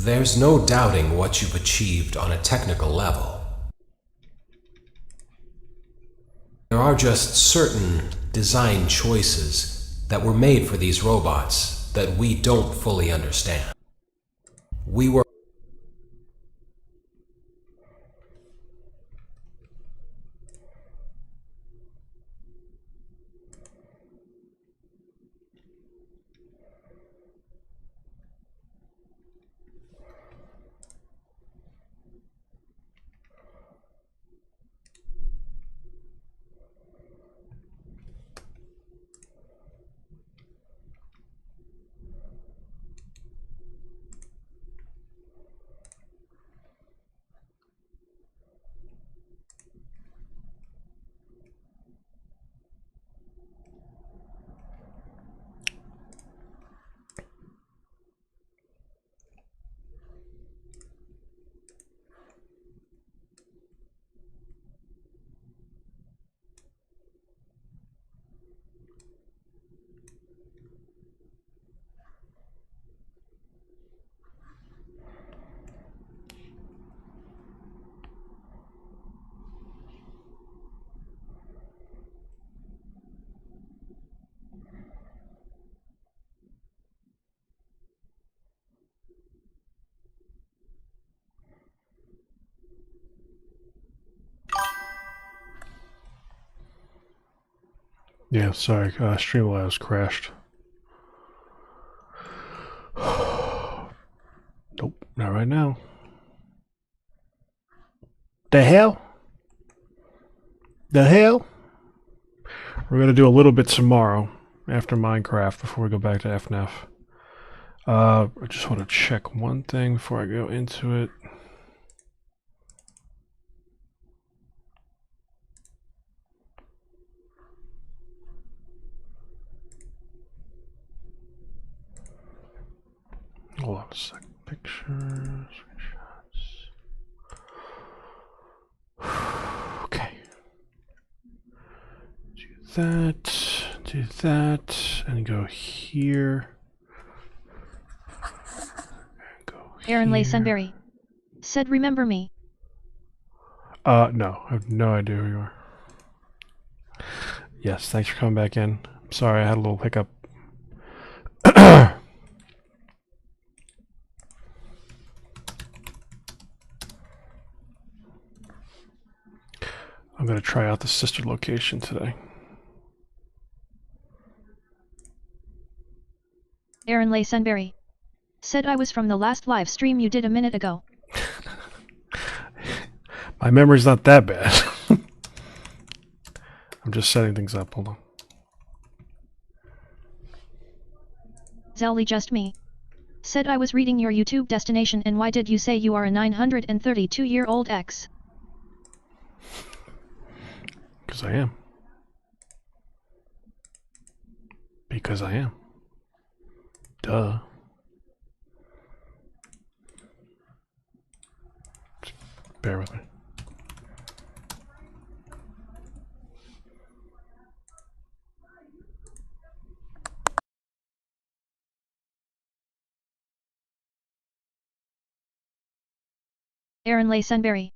There's no doubting what you've achieved on a technical level. There are just certain design choices that were made for these robots that we don't fully understand. We were Yeah, sorry, Streamlabs crashed. Nope, not right now. The hell? The hell? We're gonna do a little bit tomorrow after Minecraft before we go back to FNAF. I just want to check one thing before I go into it. Hold on a second. Pictures, screenshots. Okay. Do that, and go here. Go Aaron here. Leigh Sunbury said, "Remember me?" No, I have no idea who you are. Yes, thanks for coming back in. Sorry, I had a little hiccup. I'm going to try out the sister location today. Aaron Leigh Sunbury said, "I was from the last live stream you did a minute ago." My memory's not that bad. I'm just setting things up. Hold on. Zelly Just Me said, "I was reading your YouTube destination and why did you say you are a 932-year-old ex?" Because I am. Because I am. Duh. Just bear with me. Aaron Leigh Sunbury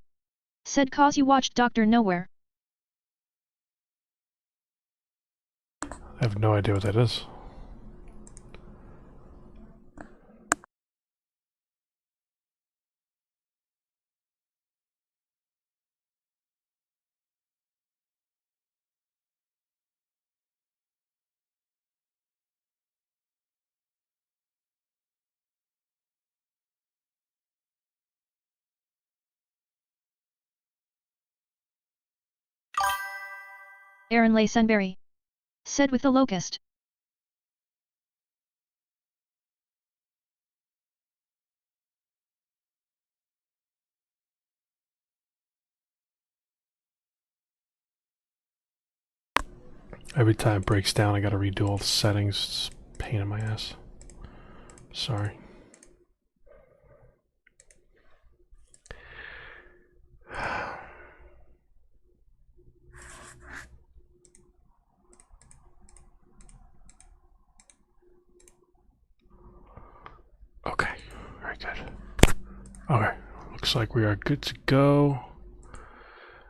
said, "Cause you watched Dr. Nowhere." I have no idea what that is. Aaron Leigh Sunbury said, "With the locust." Every time it breaks down, I gotta redo all the settings. It's a pain in my ass. Sorry. Okay, very good. Okay, looks like we are good to go.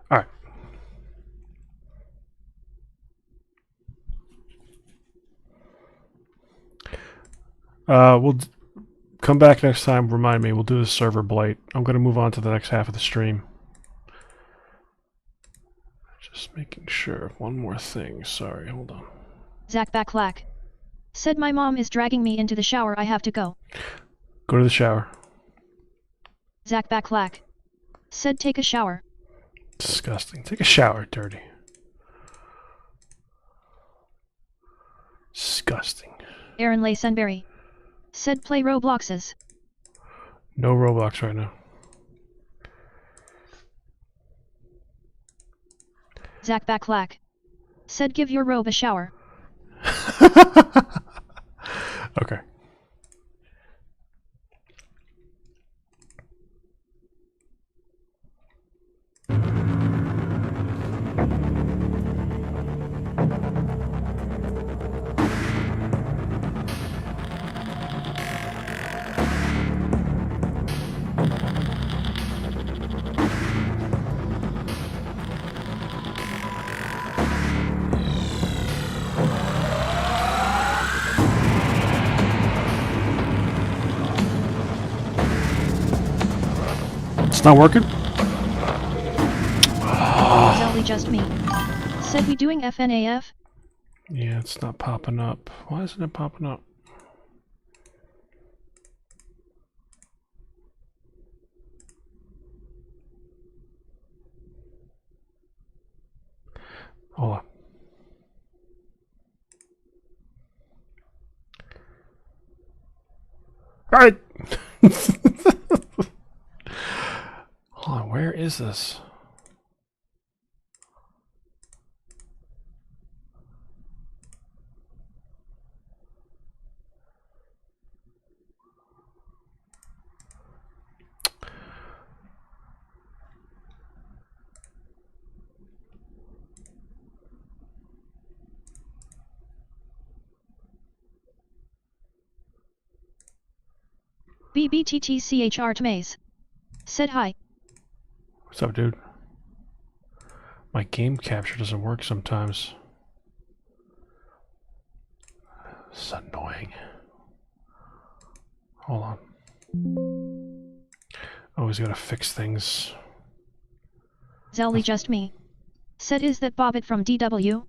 All right. We'll come back next time. Remind me, we'll do the server blight. I'm going to move on to the next half of the stream. Just making sure of one more thing. Sorry, hold on. Zach Backlack. Said my mom is dragging me into the shower. I have to go. Go to the shower. Zach Backlack. Said take a shower. Disgusting. Take a shower, dirty. Disgusting. Aaron Lay Sunbury. Said play Robloxes. No Roblox right now. Zach Backlack. Said give your robe a shower. Okay. It's not working? It's only just me. Said we doing FNAF? Yeah, it's not popping up. Why isn't it popping up? Hold on. All right. Hold on, where is this? BBTTCHR Tmaze. Said hi. What's up, dude? My game capture doesn't work sometimes. It's annoying. Hold on. Always gotta fix things. Zelly just me. Said is that Bobbit from DW?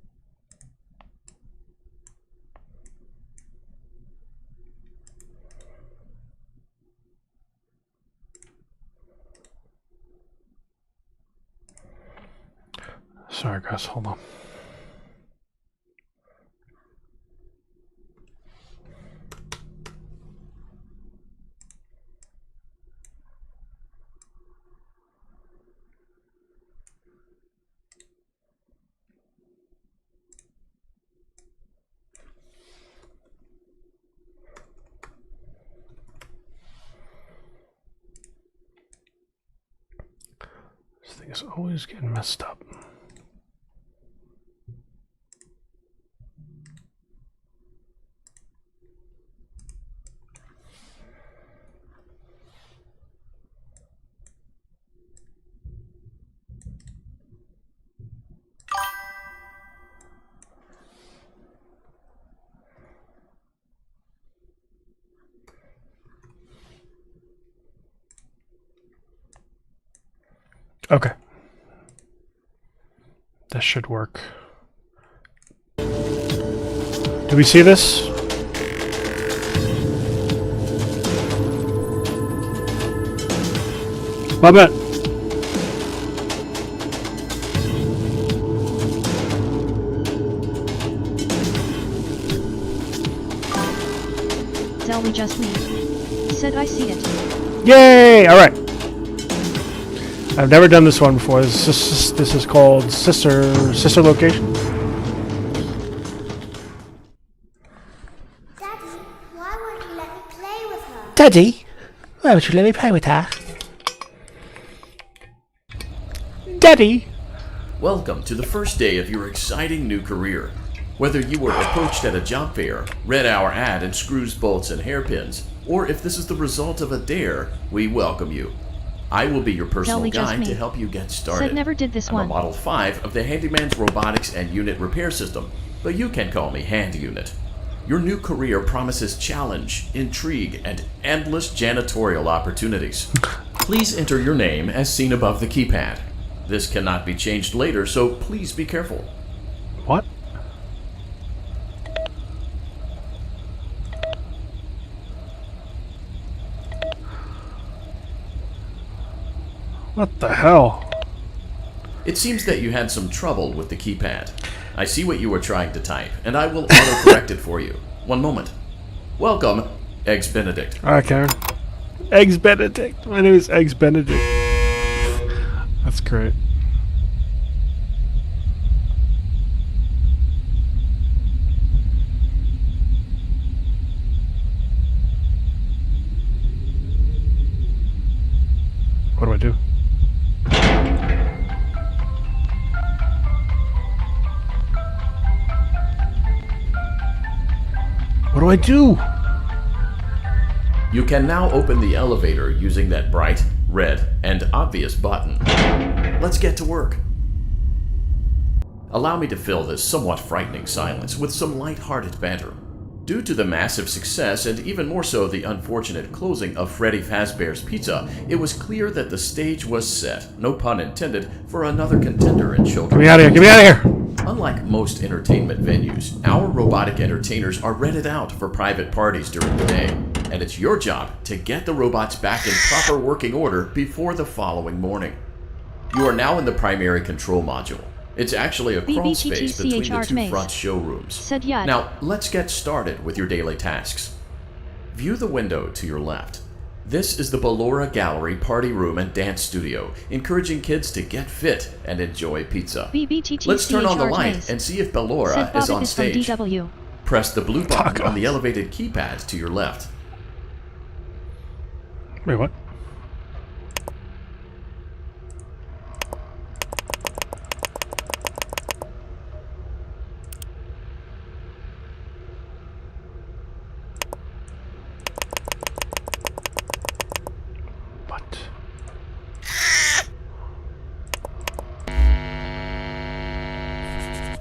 Sorry, guys, hold on. This thing is always getting messed up. Okay. That should work. Do we see this? Bobbit! Zelly just me. Said I see it. Yay! Alright. I've never done this one before. This is called Sister Location. Daddy, why won't you let me play with her? Daddy, why would you let me play with her? Daddy! Welcome to the first day of your exciting new career. Whether you were approached at a job fair, read our ad and screws, bolts, and hairpins, or if this is the result of a dare, we welcome you. I will be your personal Zelly just guide me. to help you get started. Said never did this I'm one. a Model 5 of the Handyman's Robotics and Unit Repair System, but you can call me Hand Unit. Your new career promises challenge, intrigue, and endless janitorial opportunities. Please enter your name as seen above the keypad. This cannot be changed later, so please be careful. What? What the hell? It seems that you had some trouble with the keypad. I see what you were trying to type, and I will auto-correct it for you. One moment. Welcome, Eggs Benedict. Alright, Karen. Eggs Benedict. My name is Eggs Benedict. That's great. What do I do? What do I do? You can now open the elevator using that bright, red, and obvious button. Let's get to work. Allow me to fill this somewhat frightening silence with some light-hearted banter. Due to the massive success, and even more so the unfortunate closing of Freddy Fazbear's Pizza, it was clear that the stage was set, no pun intended, for another contender in children's. Get me out of here! Get me out of here! Unlike most entertainment venues, our robotic entertainers are rented out for private parties during the day, and it's your job to get the robots back in proper working order before the following morning. You are now in the primary control module. It's actually a crawl space between the two front showrooms. Said yet. Now, let's get started with your daily tasks. View the window to your left. This is the Ballora Gallery Party Room and Dance Studio, encouraging kids to get fit and enjoy pizza. Let's turn on the light and see if Ballora is on stage. Press the blue button on the elevated keypad to your left. Wait, what?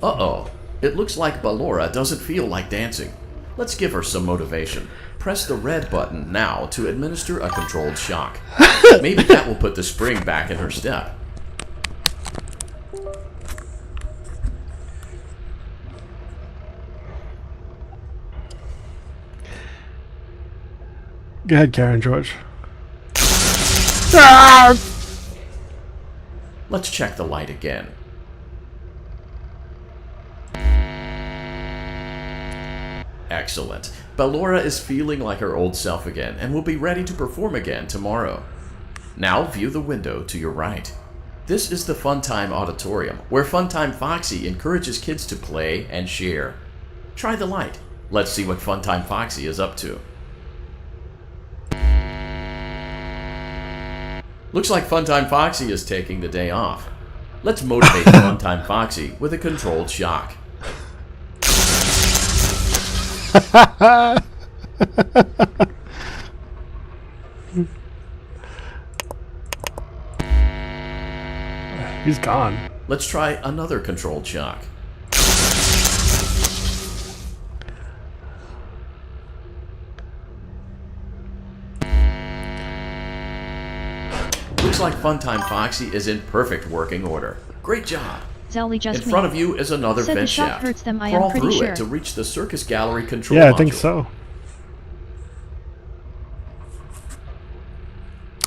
Uh-oh. It looks like Ballora doesn't feel like dancing. Let's give her some motivation. Press the red button now to administer a controlled shock. Maybe that will put the spring back in her step. Go ahead, Karen George. Ah! Let's check the light again. Excellent. Ballora is feeling like her old self again and will be ready to perform again tomorrow. Now view the window to your right. This is the Funtime Auditorium, where Funtime Foxy encourages kids to play and share. Try the light. Let's see what Funtime Foxy is up to. Looks like Funtime Foxy is taking the day off. Let's motivate Funtime Foxy with a controlled shock. He's gone. Let's try another controlled shock. Looks like Funtime Foxy is in perfect working order. Great job. Zelly just In front of you is another Said the vent shock shaft. hurts them, I Crawl am pretty through sure. it to reach the circus gallery control Yeah, module. I think so.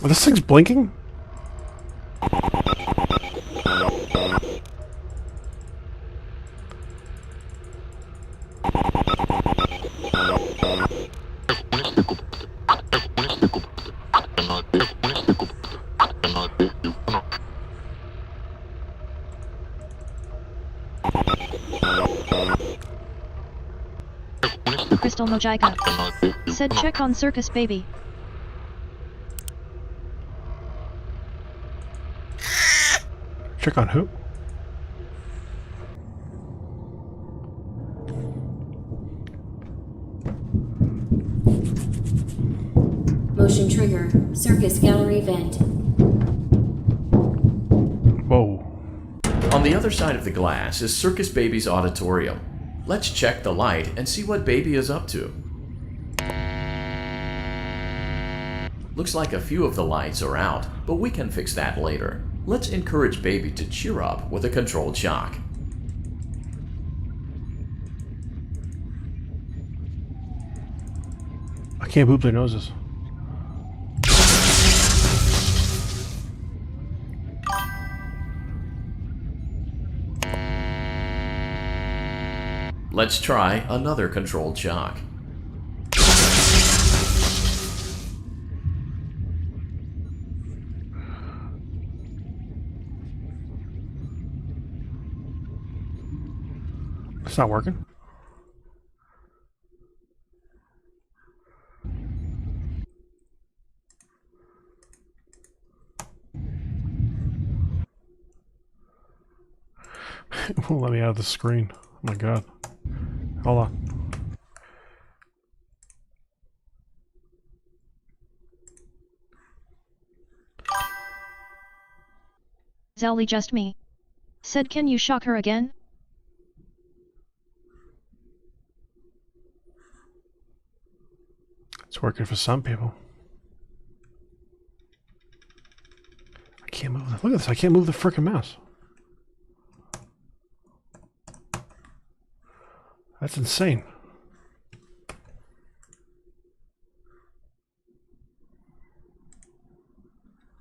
Oh, this thing's blinking? Crystal Mojica. Said check on Circus Baby. Check on who? Circus gallery vent. Whoa. On the other side of the glass is Circus Baby's auditorium. Let's check the light and see what Baby is up to. Looks like a few of the lights are out, but we can fix that later. Let's encourage Baby to cheer up with a controlled shock. I can't boop their noses. Let's try another controlled shock. It's not working. It won't let me out of the screen. Oh my god. Hold on. Zelly just me. Said can you shock her again? It's working for some people. I can't move the, look at this, I can't move the frickin' mouse. That's insane.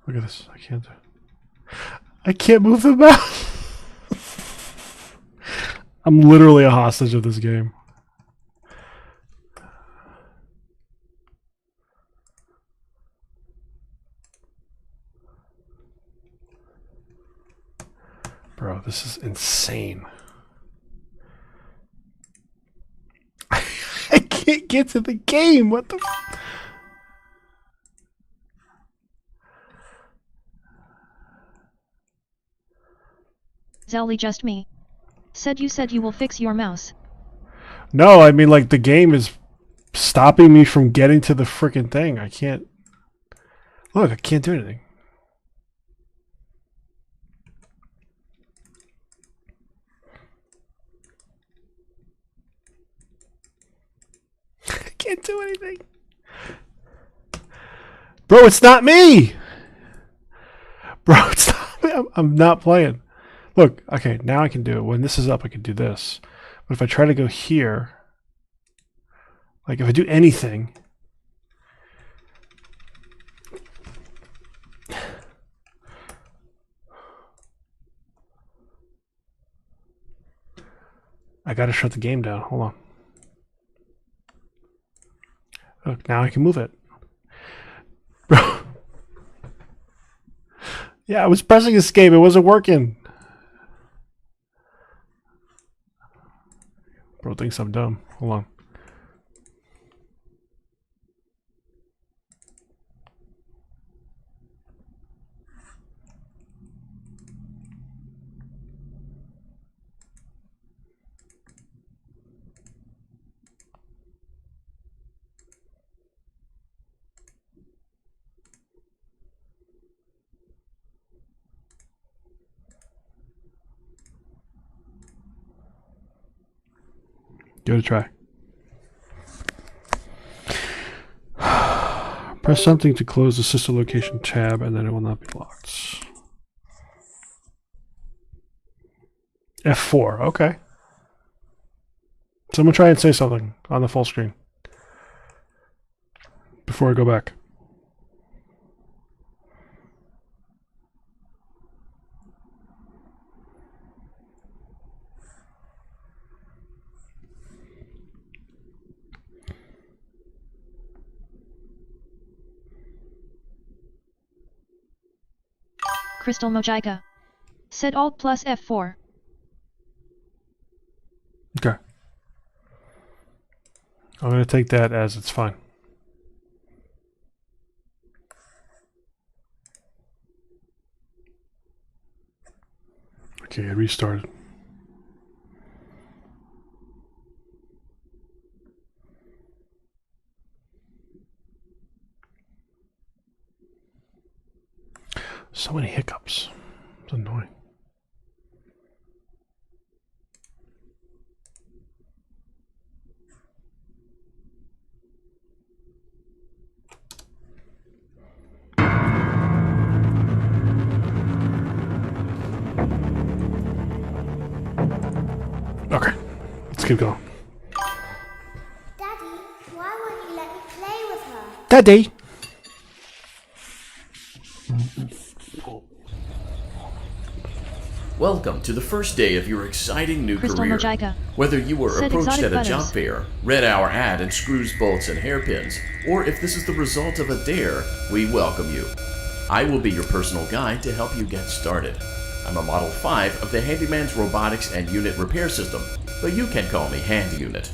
Look at this, I can't move the mouse. I'm literally a hostage of this game. Bro, this is insane. I can't get to the game. What the f— Zelly just me. Said you will fix your mouse. No, I mean like the game is stopping me from getting to the frickin' thing. I can't. Look, I can't do anything. I can't do anything. Bro, it's not me. Bro, it's not me. I'm not playing. Look, okay, now I can do it. When this is up, I can do this. But if I try to go here, like if I do anything, I gotta shut the game down. Hold on. Look, now I can move it. Bro. Yeah, I was pressing escape. It wasn't working. Bro thinks I'm dumb. Hold on. Give it a try. Press something to close the sister location tab and then it will not be locked. F4, okay. Someone try and say something on the full screen before I go back. Crystal Mojica. Said Alt plus F4. Okay. I'm going to take that as it's fine. Okay, it restarted. So many hiccups. It's annoying. Okay, let's keep going. Daddy, why won't you let me play with her? Daddy! Welcome to the first day of your exciting new Crystal career. Mojica. Whether you were Said approached exotic at a job butters. fair, read our ad in screws, bolts, and hairpins, or if this is the result of a dare, we welcome you. I will be your personal guide to help you get started. I'm a Model 5 of the Handyman's Robotics and Unit Repair System, but you can call me Hand Unit.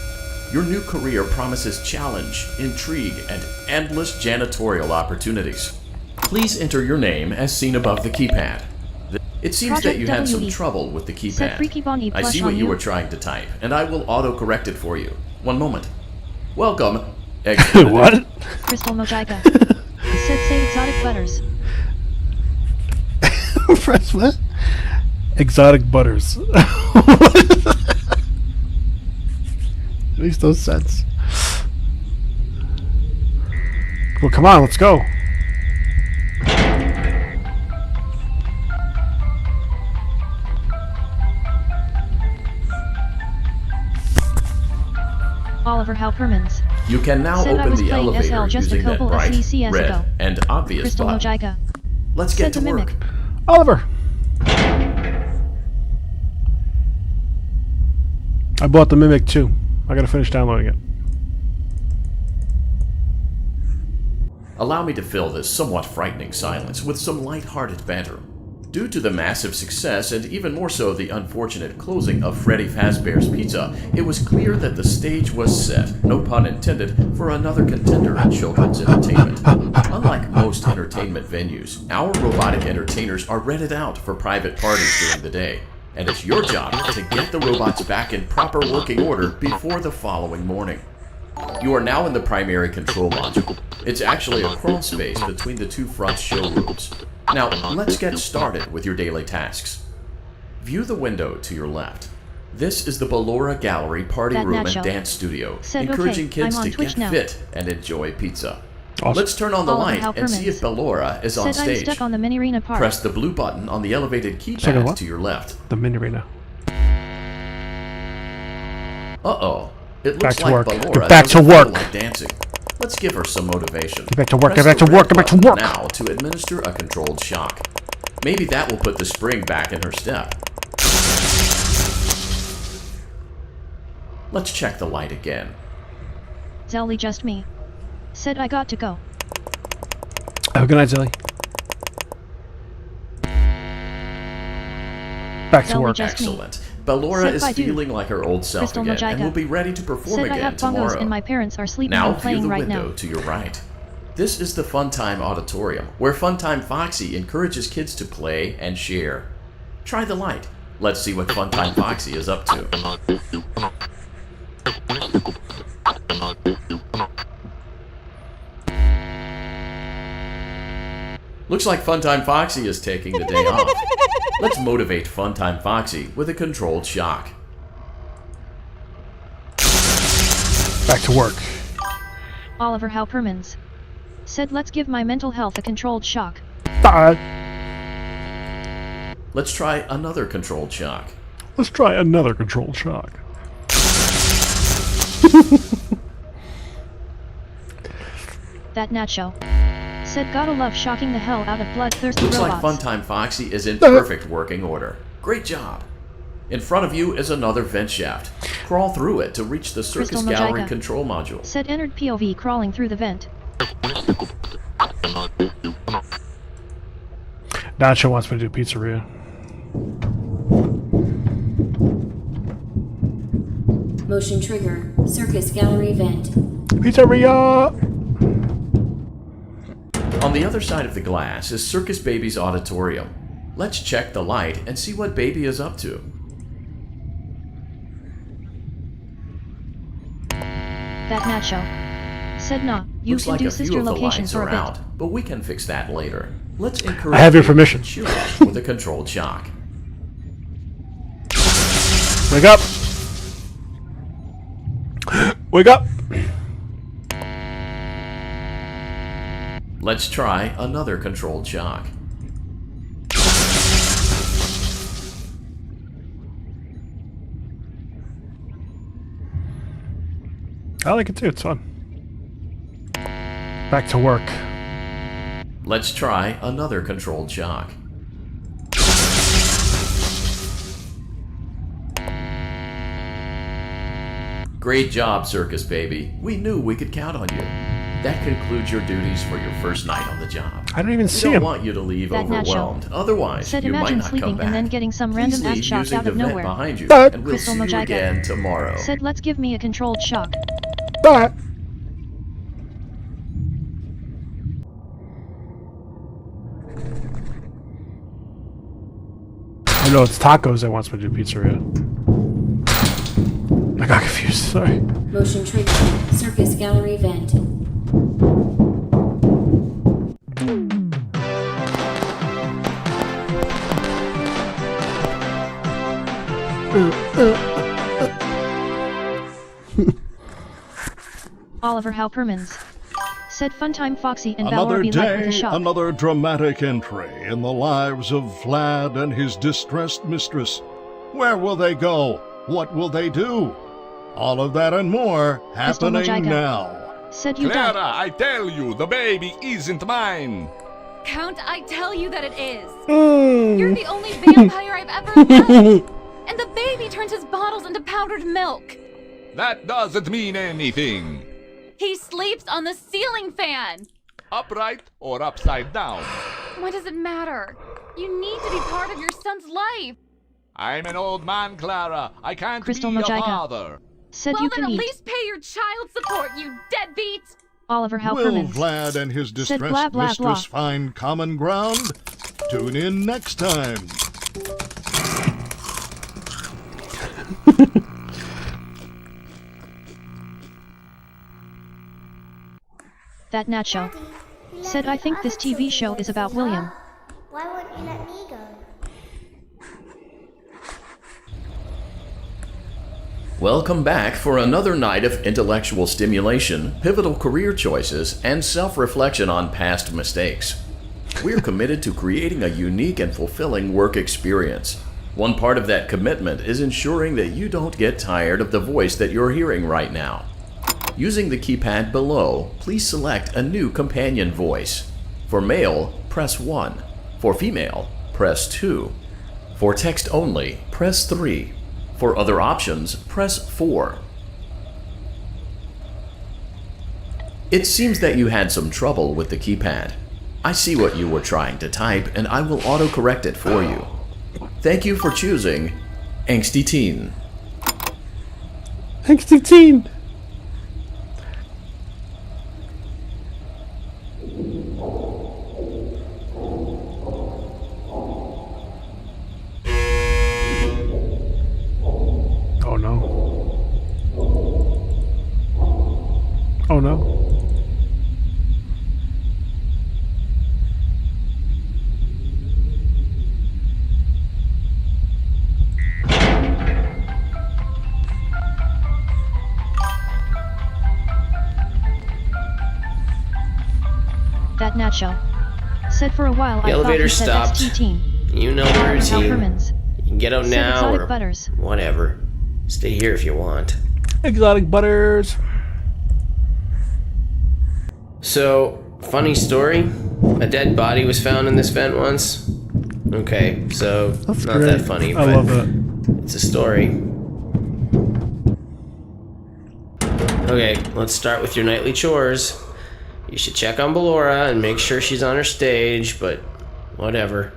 Your new career promises challenge, intrigue, and endless janitorial opportunities. Please enter your name as seen above the keypad. It seems Project that you had some WE. trouble with the Said keypad. Freaky Bonnie I plush see on what you you. were trying to type, and I will auto-correct it for you. One moment. Welcome. Excellent. What? Crystal Mojica. Said say exotic butters. Press what? Exotic butters. Makes no sense. Well, come on, let's go. Oliver Halpermans. You can now Said I open was the playing elevator SL just a using that couple of bright, CCS red, ago. and obvious Crystal button. Mojica. Let's get to Said the work. mimic. Oliver! I bought the Mimic too. I gotta finish downloading it. Allow me to fill this somewhat frightening silence with some light-hearted banter. Due to the massive success, and even more so the unfortunate closing of Freddy Fazbear's Pizza, it was clear that the stage was set, no pun intended, for another contender in children's entertainment. Unlike most entertainment venues, our robotic entertainers are rented out for private parties during the day, and it's your job to get the robots back in proper working order before the following morning. You are now in the primary control module. It's actually a crawl space between the two front showrooms. Now, let's get started with your daily tasks. View the window to your left. This is the Ballora Gallery party That room Nacho and dance studio, said, encouraging "Okay, kids I'm on to Twitch get now." fit and enjoy pizza. Awesome. Let's turn on the Oliver light and see if Halpermans. Ballora is on Said I'm stage. stuck on the mini arena part. Press the blue button on the elevated Second keypad what? to your left. The mini arena. Uh-oh. It Back looks to like work. Ballora Get back to doesn't feel work. like dancing. Let's give her some motivation. Get back to work, Press get back to the work, red get back to button work. Now to administer a controlled shock. Maybe that will put the spring back in her step. Let's check the light again. Zelly just me. Said I got to go. Have a good night, Zilly. Back to Zelly work. just me. Excellent. Ballora Said is bye, dude. feeling like her old self Crystal again and Mojica. will be ready to perform Said I again have bongos tomorrow. and my parents are sleeping Now and view playing the right window now. to your right. This is the Funtime Auditorium, where Funtime Foxy encourages kids to play and share. Try the light. Let's see what Funtime Foxy is up to. Looks like Funtime Foxy is taking the day off. Let's motivate Funtime Foxy with a controlled shock. Back to work. Oliver Halpermans. Said let's give my mental health a controlled shock. Let's try another controlled shock. Let's try another controlled shock. That Nacho. Said gotta love shocking the hell out of bloodthirsty Looks like robots. Funtime Foxy is in perfect working order. Great job. In front of you is another vent shaft. Crawl through it to reach the Circus Crystal Gallery Mojica. control module. Said entered POV crawling through the vent. Nacho wants me to do pizzeria. Motion trigger. Circus gallery vent. Pizzeria! On the other side of the glass is Circus Baby's auditorium. Let's check the light and see what Baby is up to. That Nacho. Said nah, You Looks can like do a few sister of the location lights for a are bit. out, but we can fix that later. Let's encourage I have your you to permission. cheer up with a controlled shock. Wake up! Wake up! Let's try another controlled shock. I like it too, it's fun. Back to work. Let's try another controlled shock. Great job, Circus Baby. We knew we could count on you. That concludes your duties for your first night on the job. I don't even We see don't him. want you to leave That Nacho overwhelmed. Otherwise, said you might imagine not come sleeping back. and then getting some Please random ass leave shock using out the of vent nowhere. behind you, But- and we'll Crystal see you Mojiga again tomorrow. said let's give me a controlled shock. But oh no, it's tacos that wants me to do pizzeria. I got confused, sorry. Motion trigger. Circus gallery vent. Oliver Haupermans said Funtime Foxy and Another Valor be like with a day, shock. another dramatic entry in the lives of Vlad and his distressed mistress. Where will they go? What will they do? All of that and more Crystal happening Mojiga now. said you Clara, died. I tell you, the baby isn't mine. Count, I tell you that it is. Mm. You're the only vampire I've ever loved. And the baby turns his bottles into powdered milk. That doesn't mean anything. He sleeps on the ceiling fan. Upright or upside down. What does it matter? You need to be part of your son's life. I'm an old man, Clara. I can't Crystal be a Mojiga father. said Well, you then can at eat. least pay your child support, you deadbeat. Oliver Will Haupermans Vlad and his said distressed blah blah blah. mistress find common ground? Tune in next time. That Nacho Daddy, you let said the I think this other TV children show go is about as well. William. Why won't you let me go? Welcome back for another night of intellectual stimulation, pivotal career choices, and self-reflection on past mistakes. We're committed to creating a unique and fulfilling work experience. One part of that commitment is ensuring that you don't get tired of the voice that you're hearing right now. Using the keypad below, please select a new companion voice. For male, press 1. For female, press 2. For text only, press 3. For other options, press 4. It seems that you had some trouble with the keypad. I see what you were trying to type, and I will autocorrect it for you. Thank you for choosing Angsty Teen. Angsty teen! Oh no. Oh no. That Nacho said for a while The I thought elevator he said stopped. ST team. You know the Oliver routine. Haupermans You can get out said now exotic or butters. whatever. Stay here if you want. Exotic butters. So, funny story. A dead body was found in this vent once. Okay, so That's not great. that funny, I but love it. it's a story. Okay, let's start with your nightly chores. You should check on Ballora and make sure she's on her stage, but whatever.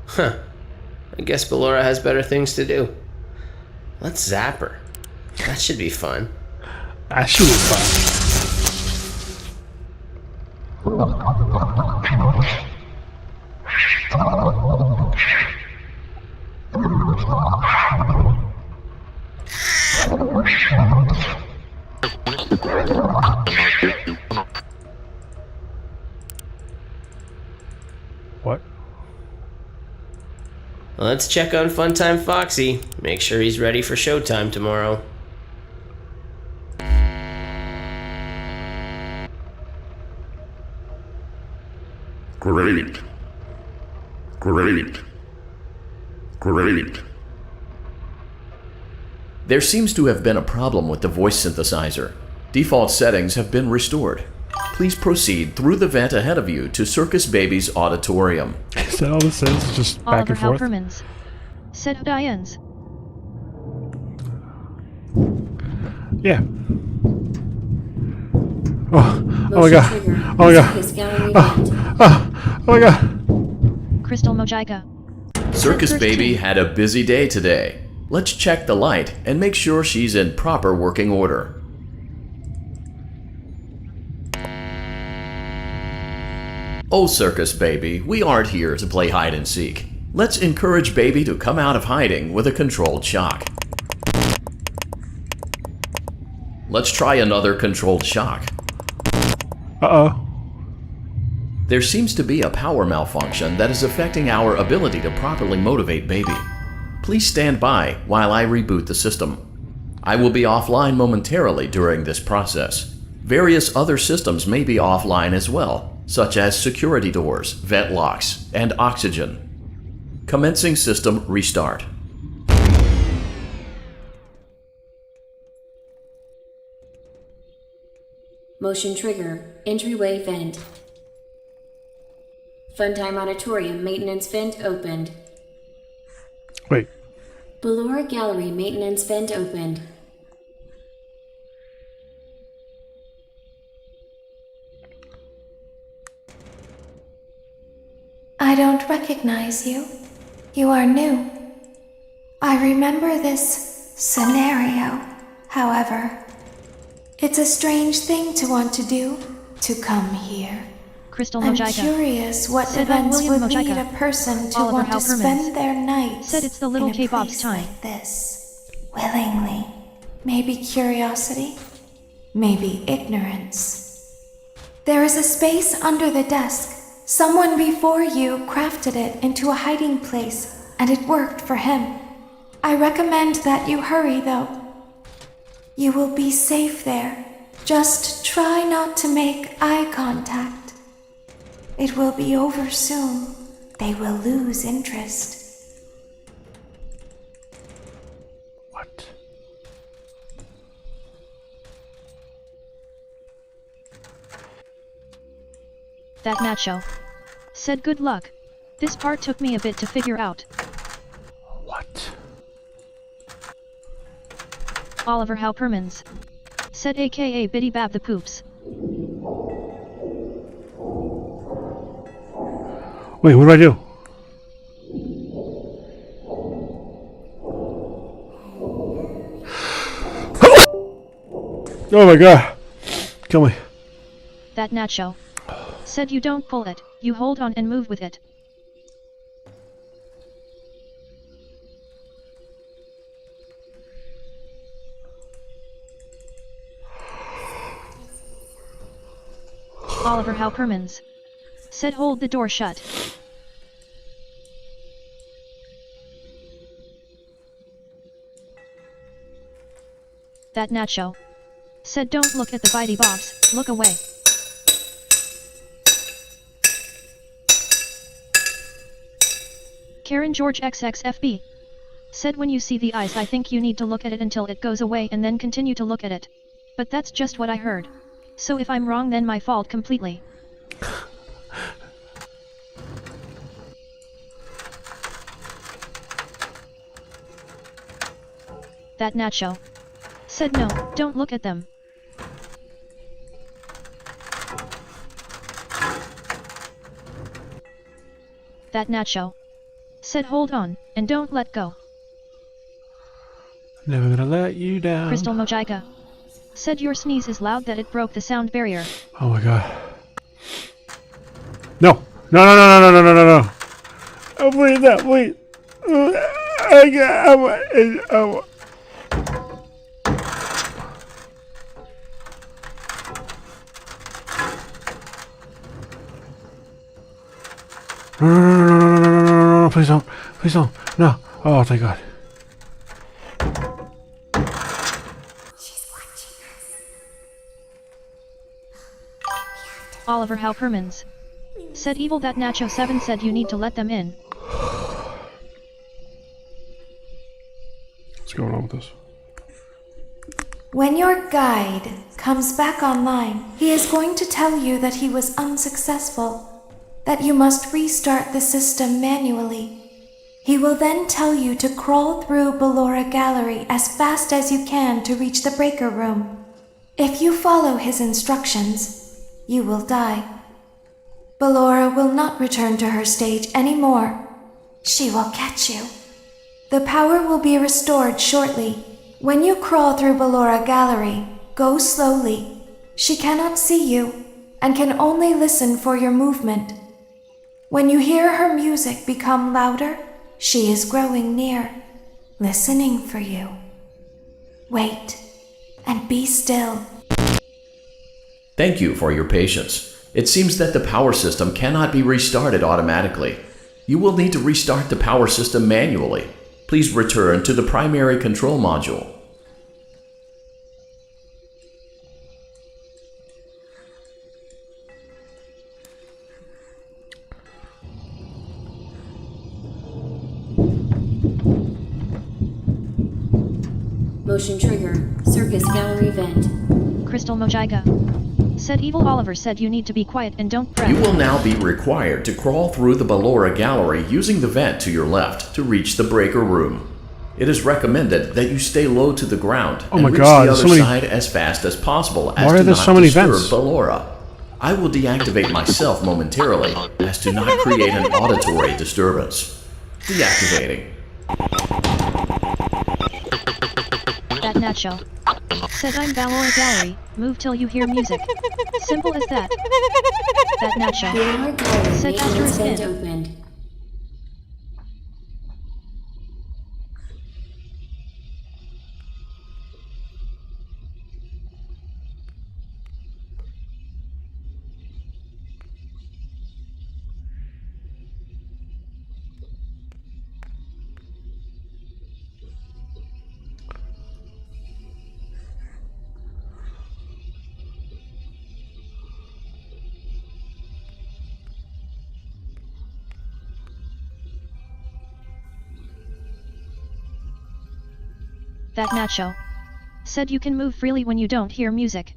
Huh. I guess Ballora has better things to do. Let's zap her. That should be fun. That should be fun. What? Well, let's check on Funtime Foxy. Make sure he's ready for showtime tomorrow. Great. Great. Great. There seems to have been a problem with the voice synthesizer. Default settings have been restored. Please proceed through the vent ahead of you to Circus Baby's auditorium. Is that all this is? Just back Oliver and forth? Halpermans. Said Diane's. Yeah. Oh my Motion god. trigger. Oh my god. Circus gallery vent. Oh my god. Crystal Mojica. Circus Said Baby 13. had a busy day today. Let's check the light and make sure she's in proper working order. Oh, Circus Baby, we aren't here to play hide and seek. Let's encourage Baby to come out of hiding with a controlled shock. Let's try another controlled shock. Uh-oh. There seems to be a power malfunction that is affecting our ability to properly motivate Baby. Please stand by while I reboot the system. I will be offline momentarily during this process. Various other systems may be offline as well, such as security doors, vent locks, and oxygen. Commencing system restart. Motion trigger. Entryway vent. Funtime Auditorium maintenance vent opened. Wait. Ballora Gallery maintenance vent opened. I don't recognize you. You are new. I remember this scenario, however. It's a strange thing to want to do, to come here. Crystal I'm Mojica. curious what Said events William would Mojica. lead a person to Oliver want to Halpermans. spend their nights Said it's the little in a K-Bob's place time. like this, willingly. Maybe curiosity, maybe ignorance. There is a space under the desk. Someone before you crafted it into a hiding place, and it worked for him. I recommend that you hurry, though. You will be safe there. Just try not to make eye contact. It will be over soon. They will lose interest. What? That Nacho. Said good luck. This part took me a bit to figure out. What? Oliver Halpermans. Said aka Biddy Bab the Poops. Wait, what do I do? Oh my god. Kill me. That Nacho. Said you don't pull it, you hold on and move with it. Oliver Halpermans. Said hold the door shut. That Nacho. Said don't look at the bitey bobs, look away. Karen George XXFB. Said when you see the eyes I think you need to look at it until it goes away and then continue to look at it. But that's just what I heard. So if I'm wrong then my fault completely. That Nacho. Said no, don't look at them. That Nacho. Said hold on, and don't let go. Never gonna let you down. Crystal Mojica. Said your sneeze is loud that it broke the sound barrier. Oh my god. No! No, no, no, no, no, no, no, no, no! Oh, please, no, please! No, please don't. Please don't. No. Oh, thank God. Oliver Haupermans. Said evil that Nacho 7 said you need to let them in. What's going on with this? When your guide comes back online, he is going to tell you that he was unsuccessful, that you must restart the system manually. He will then tell you to crawl through Ballora Gallery as fast as you can to reach the breaker room. If you follow his instructions, you will die. Ballora will not return to her stage anymore. She will catch you. The power will be restored shortly. When you crawl through Ballora Gallery, go slowly. She cannot see you and can only listen for your movement. When you hear her music become louder, she is growing near, listening for you. Wait and be still. Thank you for your patience. It seems that the power system cannot be restarted automatically. You will need to restart the power system manually. Please return to the primary control module. Motion trigger. Circus gallery vent. Crystal Mojiga. Said evil Oliver said you need to be quiet and don't fret. You will now be required to crawl through the Ballora Gallery using the vent to your left to reach the breaker room. It is recommended that you stay low to the ground and reach the other side as fast as possible as to not disturb Ballora. I will deactivate myself momentarily as to not create an auditory disturbance. Deactivating. That Nacho. Said I'm Ballora Gallery, move till you hear music. Simple as that. That Nacho. Ballora Gallery Said maintenance asterisk vent in. opened. That Nacho. Said you can move freely when you don't hear music.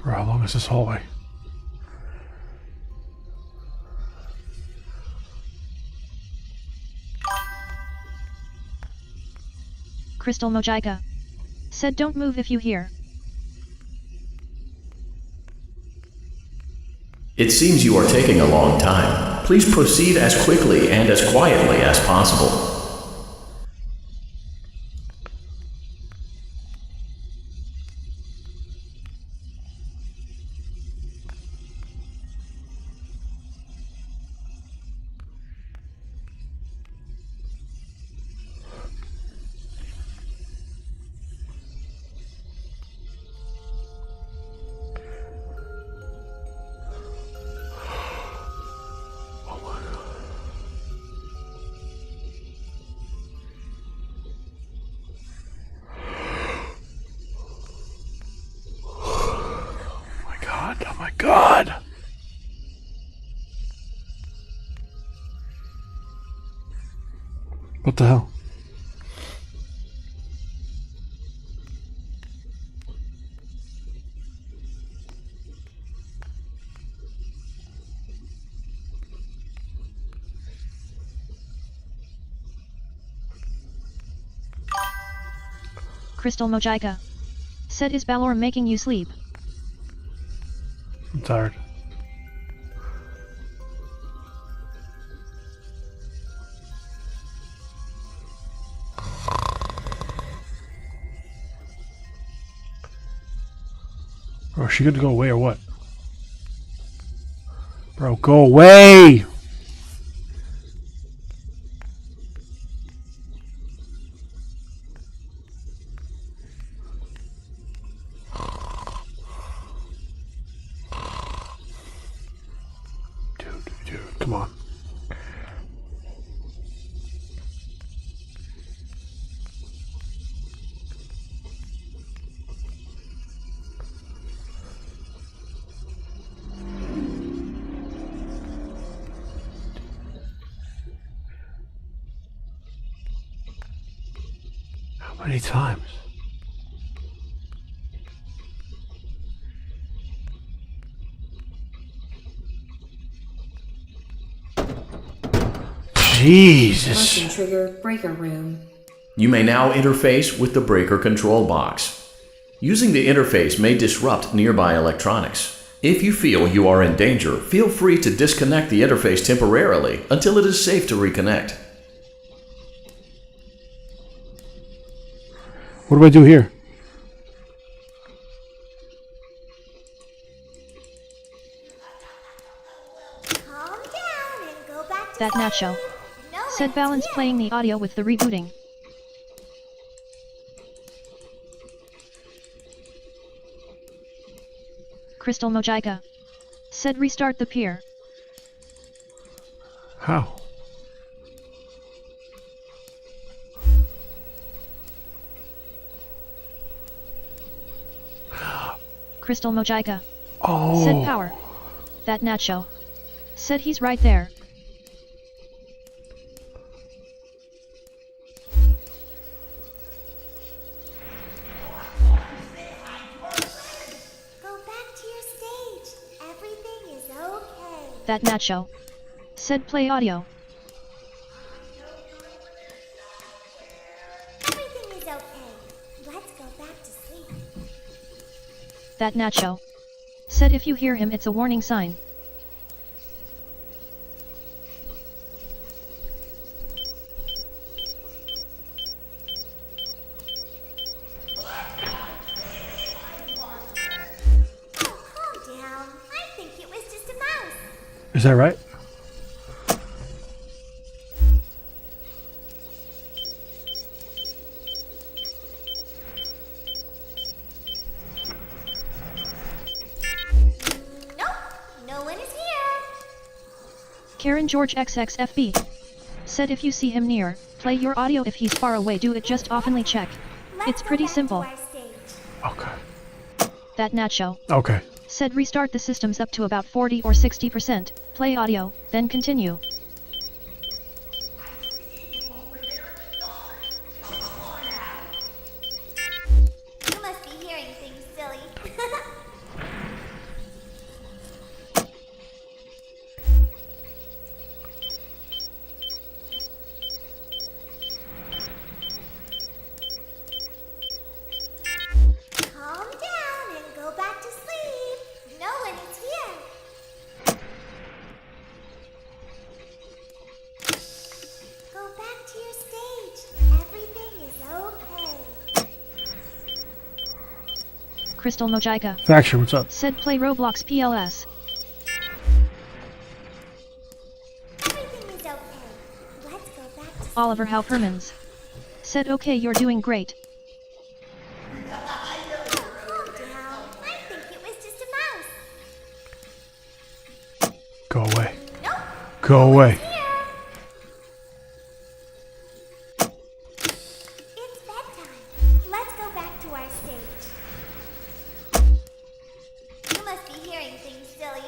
Bro, how long is this hallway? Crystal Mojiga. Said don't move if you hear. It seems you are taking a long time. Please proceed as quickly and as quietly as possible. Oh my God! What the hell? Crystal Mojiga. Said is Ballora making you sleep? tired. Bro, is she gonna go away or what? Bro, go away! Dude, come on. How many times? Jesus. Motion trigger breaker room. You may now interface with the breaker control box. Using the interface may disrupt nearby electronics. If you feel you are in danger, feel free to disconnect the interface temporarily until it is safe to reconnect. What do I do here? Calm down and go back to That sleep. nacho. No Said one's balance here. playing the audio with the rebooting. Crystal Mojica. Said restart the pier. How? Crystal Mojica. Oh. Said power. That nacho. Said he's right there. Go back to your stage. Everything is okay. That nacho. Said play audio. Everything is okay. Let's go back to sleep. That nacho. Said if you hear him it's a warning sign. Oh, calm down. I think it was just a mouse. Is that right? Nope. No one is here. Karen George XXFB. Said if you see him near, play your audio. If he's far away do it just oftenly check. Let's It's go pretty back to simple. our stage. Okay. That nacho. Okay. Said restart the systems up to about 40 or 60%, play audio, then continue. You must be hearing things, silly. Calm down and go back to sleep. No one is here. Go back to your stage. Everything is okay. Crystal Mojica. Faction, what's up? Said play Roblox PLS. Everything is okay. Let's go back to sleep. Oliver Halpermans. Said okay you're doing great. Calm down. I think it was just a mouse. Go away. Nope. Go away. Here. It's bedtime. Let's go back to our stage. You must be hearing things, silly.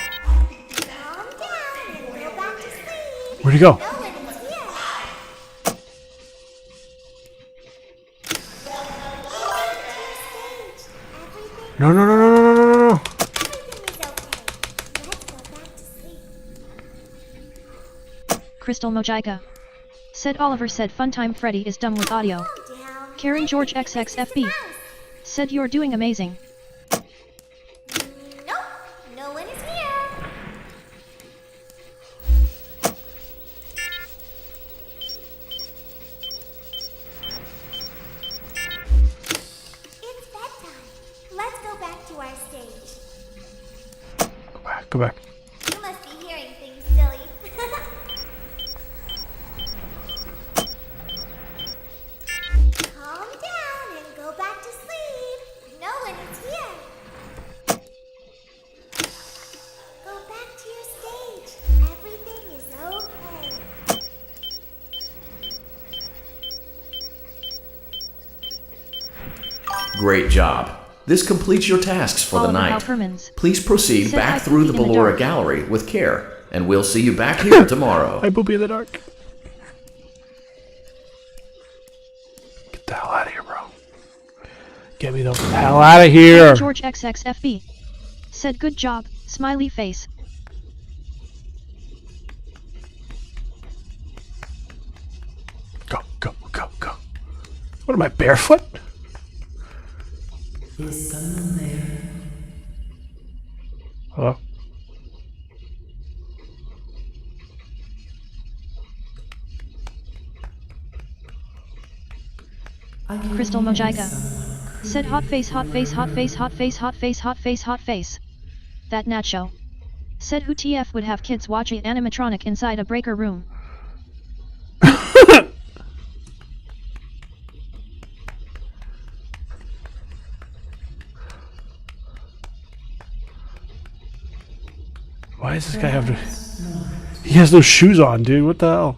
Calm down and go back to sleep. Where'd he go? No one is here. Go back to your stage. Everything No, no, no, no, no, no, no, no. Everything is okay. Let's go back to sleep. Crystal Mojica. Said Oliver said Funtime Freddy is dumb with audio. Karen George XXFB. Said you're doing amazing. Nope, no one is here. It's bedtime. Let's go back to our stage. Go back. You must be hearing things, silly. Calm down and go back to sleep. No one is here. Go back to your stage. Everything is okay. Great job. This completes your tasks for the Oliver night. Halpermans. Please proceed Said back I through the pooped in the Ballora dark. Gallery with care, and we'll see you back here tomorrow. I poopy in the dark. Get the hell out of here, bro. Get me the hell out of here. George XXFB. Said good job, smiley face. Go, go, go, go. What am I, barefoot? Is someone there? Hello? Crystal Mojica. Said hot face, hot face, hot face, hot face, hot face, hot face, hot face. That Nacho. Said who TF would have kids watching animatronic inside a breaker room. Why does this guy have to... He has no shoes on, dude. What the hell?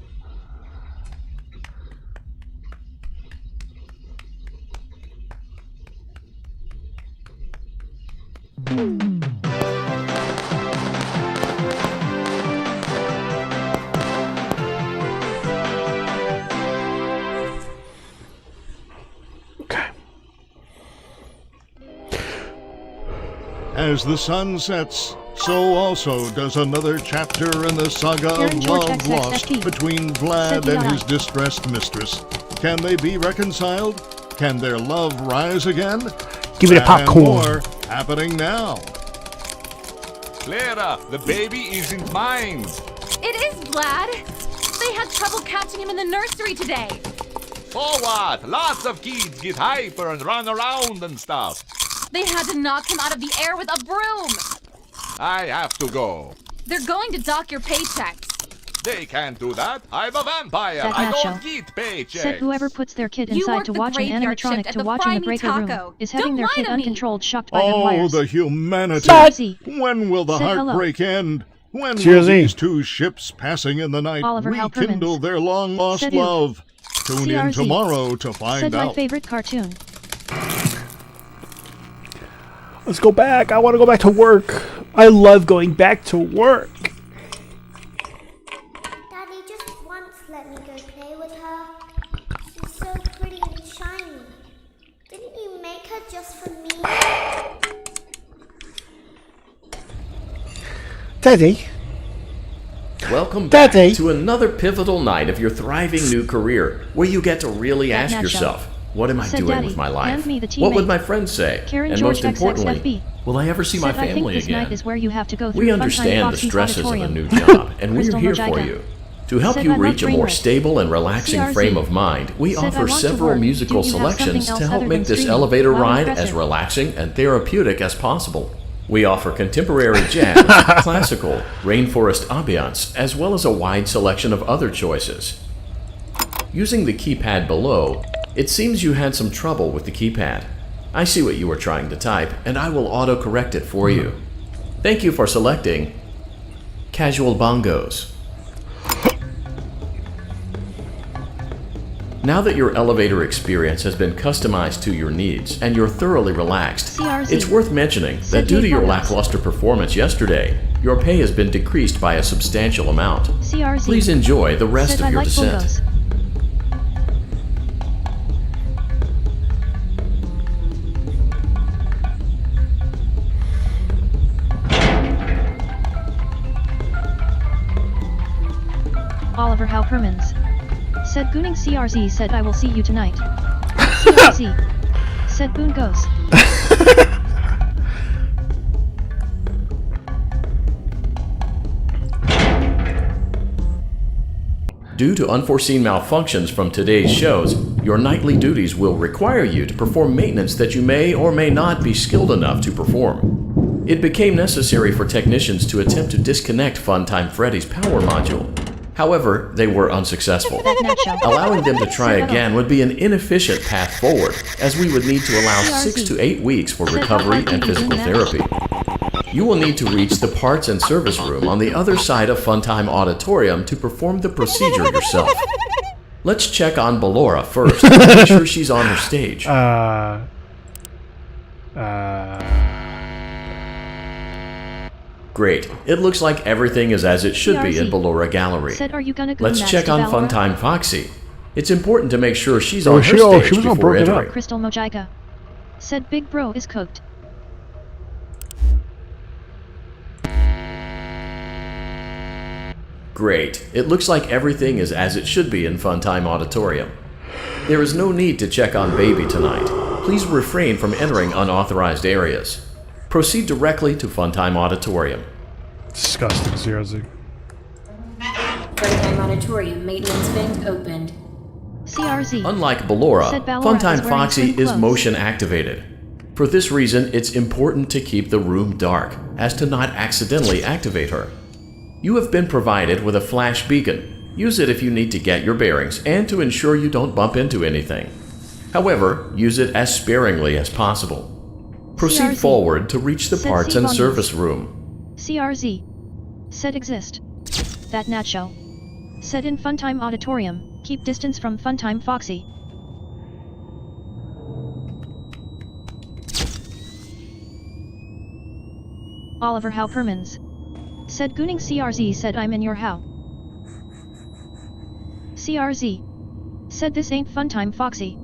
Okay. As the sun sets, so also does another chapter in the saga Karen of George love lost XXFP. between Vlad Said and DI. his distressed mistress. Can they be reconciled? Can their love rise again? Give me the That popcorn. And more happening now. Clara, the baby isn't mine. It is Vlad. They had trouble catching him in the nursery today. So what? Lots of kids get hyper and run around and stuff. They had to knock him out of the air with a broom. I have to go. They're going to dock your paychecks. They can't do that. I'm a vampire. That I Nacho. don't get paychecks. Said whoever puts their kid You inside work to the watch an graveyard animatronic shift at to the watch in Fry the Me breaker Taco. room is having Don't their lie kid to me. uncontrolled shocked by Oh, wires. the humanity. CRZ. When will the Say hello. heartbreak end? When will CRZ. these two ships passing in the night Oliver rekindle Halpermans. their long-lost Said who? love? Tune in CRZ. tomorrow to find Said my out. favorite cartoon. Let's go back. I want to go back to work. I love going back to work. Daddy just once let me go play with her. She's so pretty and shiny. Didn't you make her just for me? Daddy. Welcome back Daddy. to another pivotal night of your thriving new career, where you get to really That ask Nacho. yourself, what am I Said doing Daddy, with my life? hand me the What would teammate. my friends say? Karen And George most importantly, XXFB. will I ever see my Said I think family this again? night is where you have to go through We Funtime understand the Foxy's stresses of a auditorium. new job, and we're Crystal here for Mojica. you. To help Said you I love reach a more brain rip. stable and relaxing CRZ. frame of mind, we Said I offer want to several work. musical Do you have selections something else to help other make than this screaming? elevator Wow, ride as impressive. relaxing and therapeutic as possible. We offer contemporary jazz, classical, rainforest ambiance, as well as a wide selection of other choices. Using the keypad below, it seems you had some trouble with the keypad. I see what you were trying to type, and I will auto-correct it for you. Thank you for selecting Casual Bongos. Now that your elevator experience has been customized to your needs and you're thoroughly relaxed, CRZ. it's worth mentioning that Said due to Dave your Bongos. lackluster performance yesterday, your pay has been decreased by a substantial amount. CRZ. Please enjoy the rest Said of I your like descent. bongos. Oliver Hermans. Said Gooning CRZ said I will see you tonight. CRZ. Said Boon goes. Due to unforeseen malfunctions from today's shows, your nightly duties will require you to perform maintenance that you may or may not be skilled enough to perform. It became necessary for technicians to attempt to disconnect Funtime Freddy's power module. However, they were unsuccessful. Allowing them to try again would be an inefficient path forward, as we would need to allow 6 to 8 weeks for recovery and physical therapy. You will need to reach the parts and service room on the other side of Funtime Auditorium to perform the procedure yourself. Let's check on Ballora first, to make sure she's on her stage. Great. It looks like everything is as it should be in Ballora Gallery. Said, are you gonna go Let's check on Valor? Funtime Foxy. It's important to make sure she's on her stage she was all before broken up. entering. Crystal Mojica. Said Big Bro is cooked. Great. It looks like everything is as it should be in Funtime Auditorium. There is no need to check on Baby tonight. Please refrain from entering unauthorized areas. Proceed directly to Funtime Auditorium. Disgusting, CRZ. Funtime Auditorium maintenance vent opened. CRZ. Unlike Ballora, Said Ballora Funtime is wearing Foxy swim is clothes. motion activated. For this reason, it's important to keep the room dark, as to not accidentally activate her. You have been provided with a flash beacon. Use it if you need to get your bearings and to ensure you don't bump into anything. However, use it as sparingly as possible. Proceed CRZ. forward to reach the Said parts C and volumes. service room. CRZ. Said exist. That Nacho. Said in Funtime Auditorium, keep distance from Funtime Foxy. Oliver How Hermans. Said Gooning CRZ said I'm in your how. CRZ. Said this ain't Funtime Foxy.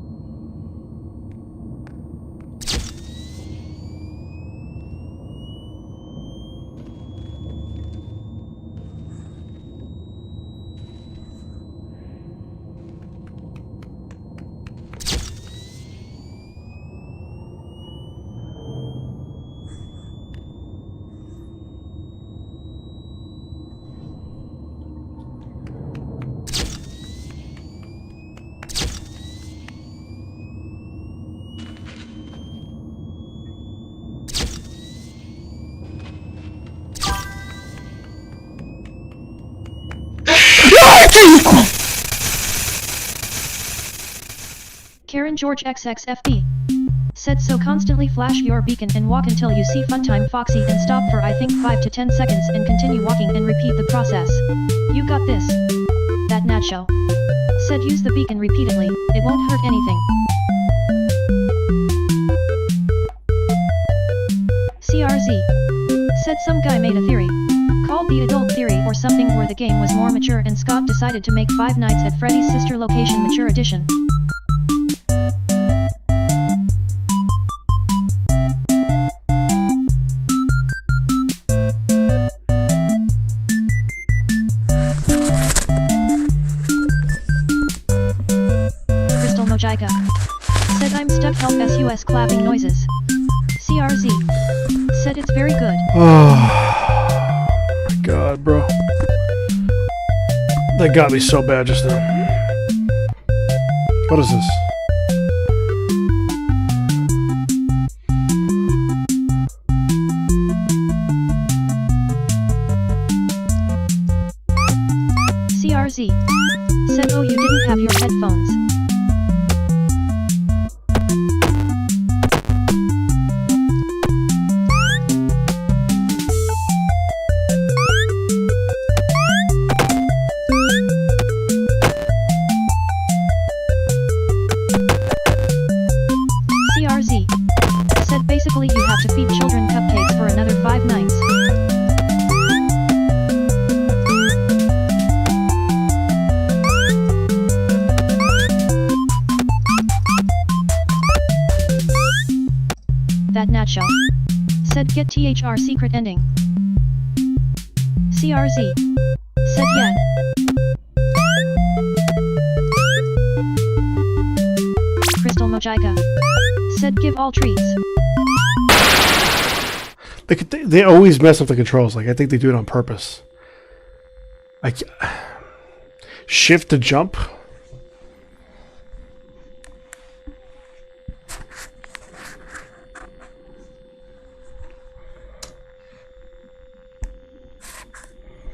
Karen George XXFB. Said so constantly flash your beacon and walk until you see Funtime Foxy and stop for I think 5 to 10 seconds and continue walking and repeat the process. You got this. That Nacho. Said use the beacon repeatedly, it won't hurt anything. CRZ. Said some guy made a theory. Called the adult theory or something where the game was more mature and Scott decided to make Five Nights at Freddy's Sister Location Mature Edition. Crystal Mojica. Said I'm stuck help SUS clapping noises. CRZ. Said it's very good. Oh my god, bro. That got me so bad just now. What is this? CRZ. Said oh you didn't have your headphones. CRZ. Said basically you have to feed children cupcakes for another 5 nights. That Nacho. Said get THR secret ending. CRZ. Said yet. Mojiga. Said give all treats. They always mess up the controls. Like, I think they do it on purpose. Shift to jump.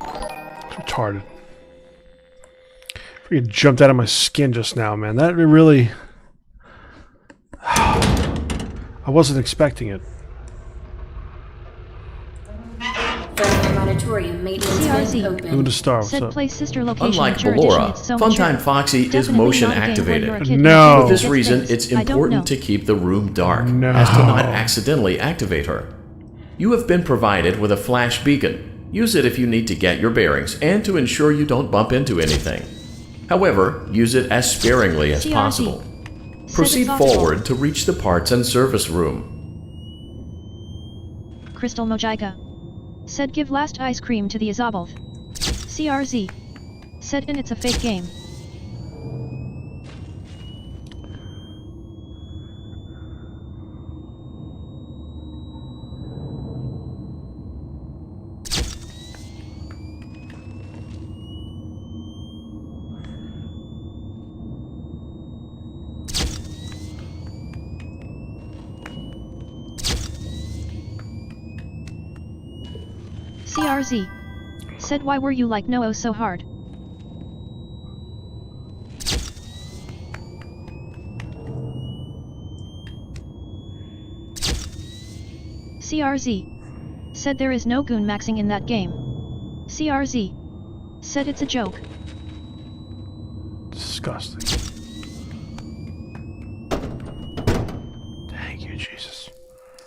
It's retarded. Freaking jumped out of my skin just now, man. That really... I wasn't expecting it. Auditorium maintenance CRZ. vent open. Who to star? What's Said up? play sister location Unlike mature Ballora, edition, it's so Funtime mature. Foxy is Definitely motion not a game where activated. you're a kid No. For this gets reason, things. it's I don't important know. to keep the room dark, No. as to not accidentally activate her. You have been provided with a flash beacon. Use it if you need to get your bearings and to ensure you don't bump into anything. However, use it as sparingly as CRZ. possible. Said Proceed exhaustible. forward to reach the parts and service room. Crystal Mojiga. Said give last ice cream to the Azaboth. CRZ. Said and it's a fake game. CRZ. Said why were you like no so hard? CRZ. Said there is no goon maxing in that game. CRZ. Said it's a joke. Disgusting. Thank you, Jesus.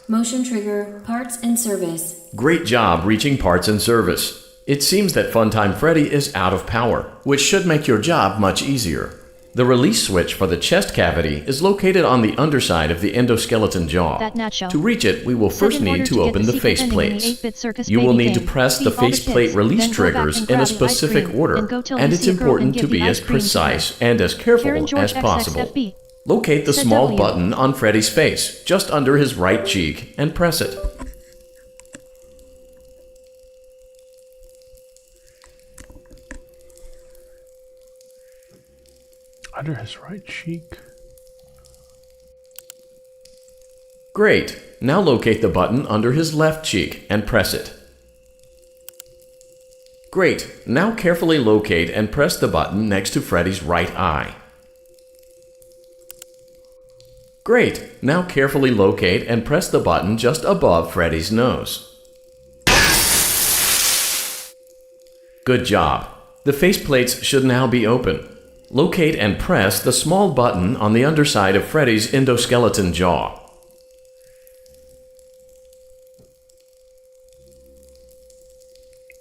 Motion trigger, parts and service. Great job reaching parts and service. It seems that Funtime Freddy is out of power, which should make your job much easier. The release switch for the chest cavity is located on the underside of the endoskeleton jaw. That nacho. To reach it, we will Said first in order need to get open the the secret ending in the faceplates. 8-bit circus You will baby need to game, press the beat all the faceplate kids, release then go back triggers and in a grab the ice specific cream, order, and go till and you it's see a girl important and to give be the as ice cream to her. precise and as careful Karen George as possible. XXFB. Locate the Said small W. button on Freddy's face, just under his right cheek, and press it. Under his right cheek. Great. Now locate the button under his left cheek and press it. Great. Now carefully locate and press the button next to Freddy's right eye. Great. Now carefully locate and press the button just above Freddy's nose. Good job. The faceplates should now be open. Locate and press the small button on the underside of Freddy's endoskeleton jaw.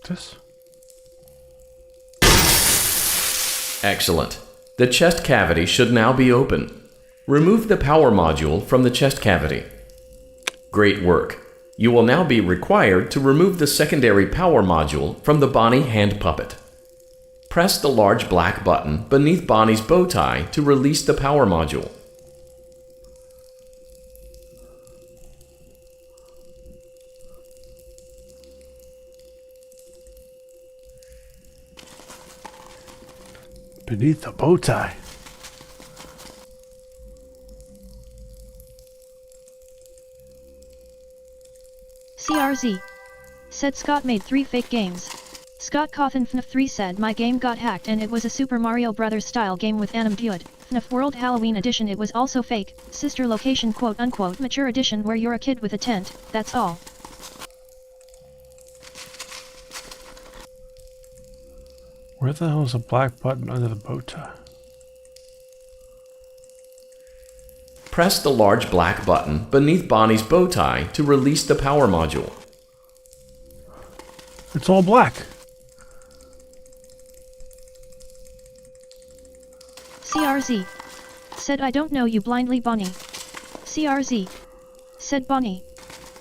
This? Excellent. The chest cavity should now be open. Remove the power module from the chest cavity. Great work. You will now be required to remove the secondary power module from the Bonnie hand puppet. Press the large black button beneath Bonnie's bow tie to release the power module. Beneath the bow tie. CRZ. Said Scott made 3 fake games. Scott Cawthon FNAF 3 said my game got hacked and it was a Super Mario Bros. Style game with Anim Buid. FNAF World Halloween Edition it was also fake. Sister Location quote unquote mature edition where you're a kid with a tent, that's all. Where the hell is a black button under the bow tie? Press the large black button beneath Bonnie's bow tie to release the power module. It's all black. CRZ. Said I don't know you blindly Bonnie. CRZ. Said Bonnie.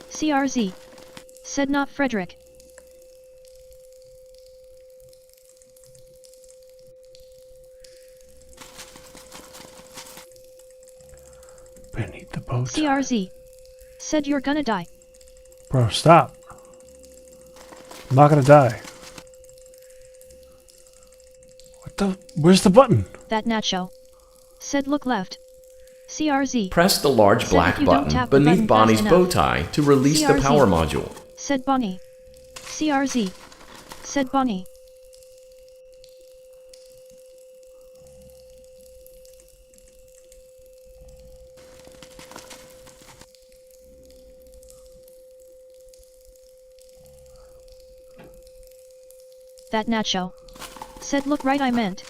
CRZ. Said not Frederick. Beneath the boat. CRZ. Said you're gonna die. Bro, stop. I'm not gonna die. What the? Where's the button? That nacho. Said look left. CRZ. Press the large Said black if you don't button tap the beneath button Bonnie's fast bow enough. tie to release the CRZ. power module. Said Bonnie. CRZ. Said Bonnie. That nacho. Said look right I meant.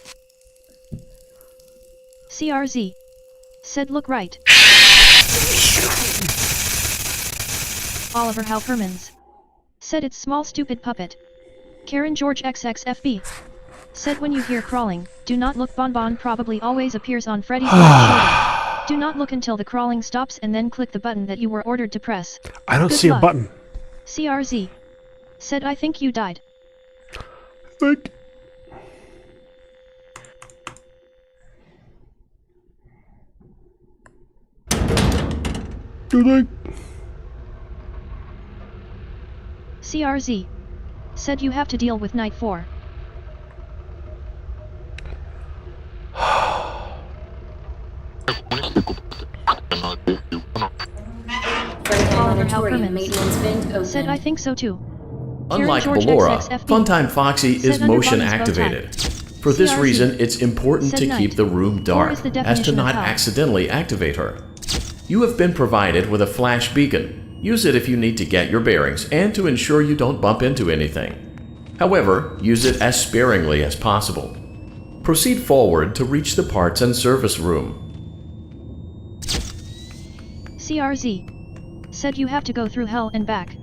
CRZ. Said look right. Oliver Halpermans. Said it's small stupid puppet. Karen George XXFB. Said when you hear crawling, do not look. Bonbon probably always appears on Freddy's right shoulder. Do not look until the crawling stops and then click the button that you were ordered to press. I don't Good see luck. a button. CRZ. Said I think you died. Like, do they? CRZ. Said you have to deal with Night 4. Oliver Halpermans. Said I think so too. Unlike George Ballora, XXFB. Funtime Foxy Said is under motion Bonnie's bow tie. activated. For this CRZ. reason, it's important Said to night. keep the room dark, is the as to definition of not hell. accidentally activate her. You have been provided with a flash beacon. Use it if you need to get your bearings and to ensure you don't bump into anything. However, use it as sparingly as possible. Proceed forward to reach the parts and service room. CRZ. Said you have to go through hell and back.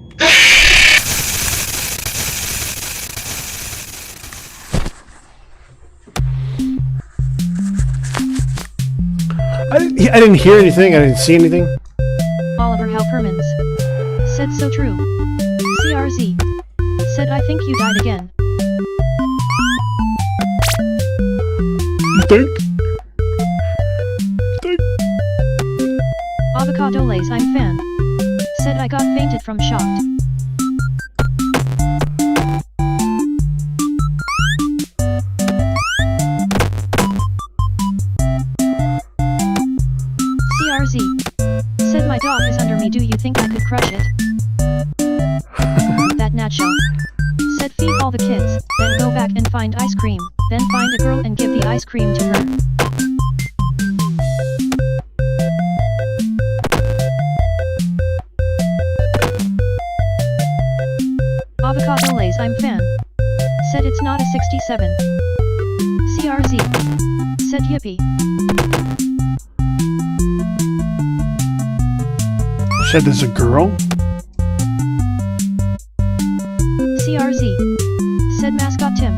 I didn't hear anything. I didn't see anything. Oliver Halpermans. Said so true. CRZ. Said I think you died again. You think? Avocado Lays I'm fan. Said I got fainted from shocked. CRZ. Said my dog is under me, do you think I could crush it? That nacho. Said feed all the kids, then go back and find ice cream, then find a girl and give the ice cream to her. Avocado Lays I'm fan. Said it's not a 67. CRZ. Said yippee. Said there's a girl? CRZ. Said mascot Tim.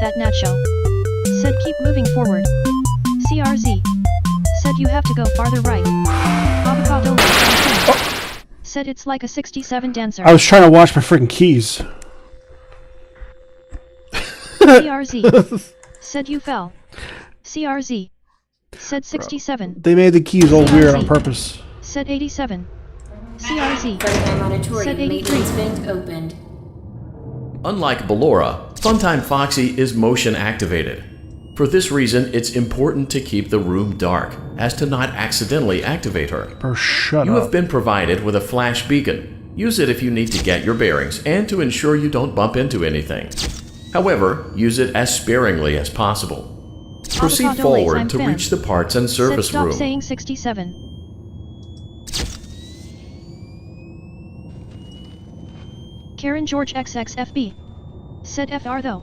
That nacho. Said keep moving forward. CRZ. Said you have to go farther right. Avocado. Said it's like a 67 dancer. I was trying to watch my freaking keys. CRZ. Said you fell. CRZ. Said 67. They made the keys all weird on purpose. Said 87. CRZ. Said Said 83. maintenance vent opened. Unlike Ballora, Funtime Foxy is motion activated. For this reason, it's important to keep the room dark, as to not accidentally activate her. Bro, shut You up. have been provided with a flash beacon. Use it if you need to get your bearings and to ensure you don't bump into anything. However, use it as sparingly as possible. Proceed Avocado Lays, I'm forward to fan. reach the parts and service Said stop room. saying 67. Karen George XXFB. Said FR though.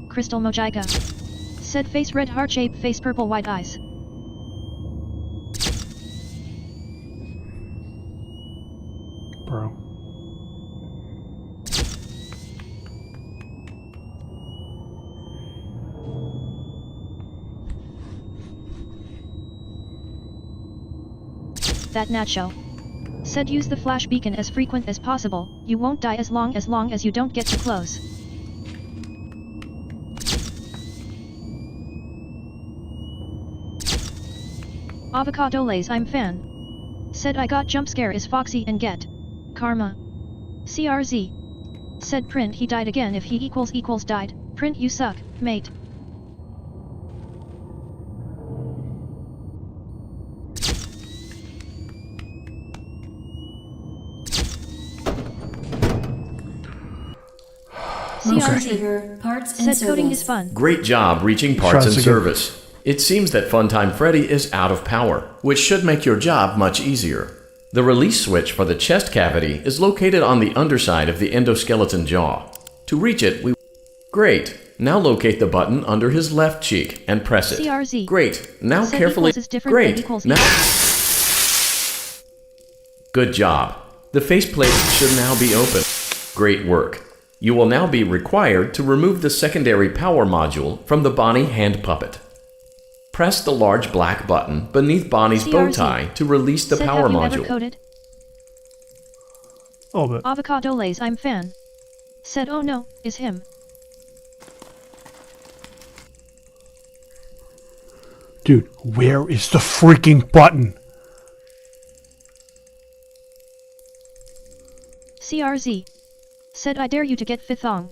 Crystal Mojiga. Said face red heart shape, face purple white eyes. Bro. That Nacho. Said use the flash beacon as frequent as possible, you won't die as long as you don't get too close. Avocado Lays I'm fan. Said I got jump scare is Foxy and get karma. CRZ. Said print he died again if he equals died, print you suck, mate. CRZ. Trigger, parts Said and coding service. is fun. Great job reaching parts and service. It seems that Funtime Freddy is out of power, which should make your job much easier. The release switch for the chest cavity is located on the underside of the endoskeleton jaw. To reach it, we... Great. Now locate the button under his left cheek and press it. CRZ. Great. Now Said carefully... equals is different than Great. equals Now... Good job. The faceplate should now be open. Great work. You will now be required to remove the secondary power module from the Bonnie hand puppet. Press the large black button beneath Bonnie's bow CRZ. tie to release the Said power have you module. ever coded? A little bit. Avocado Lays I'm fan. Said oh no, is him. Dude, where is the freaking button? CRZ. Said I dare you to get Fithong.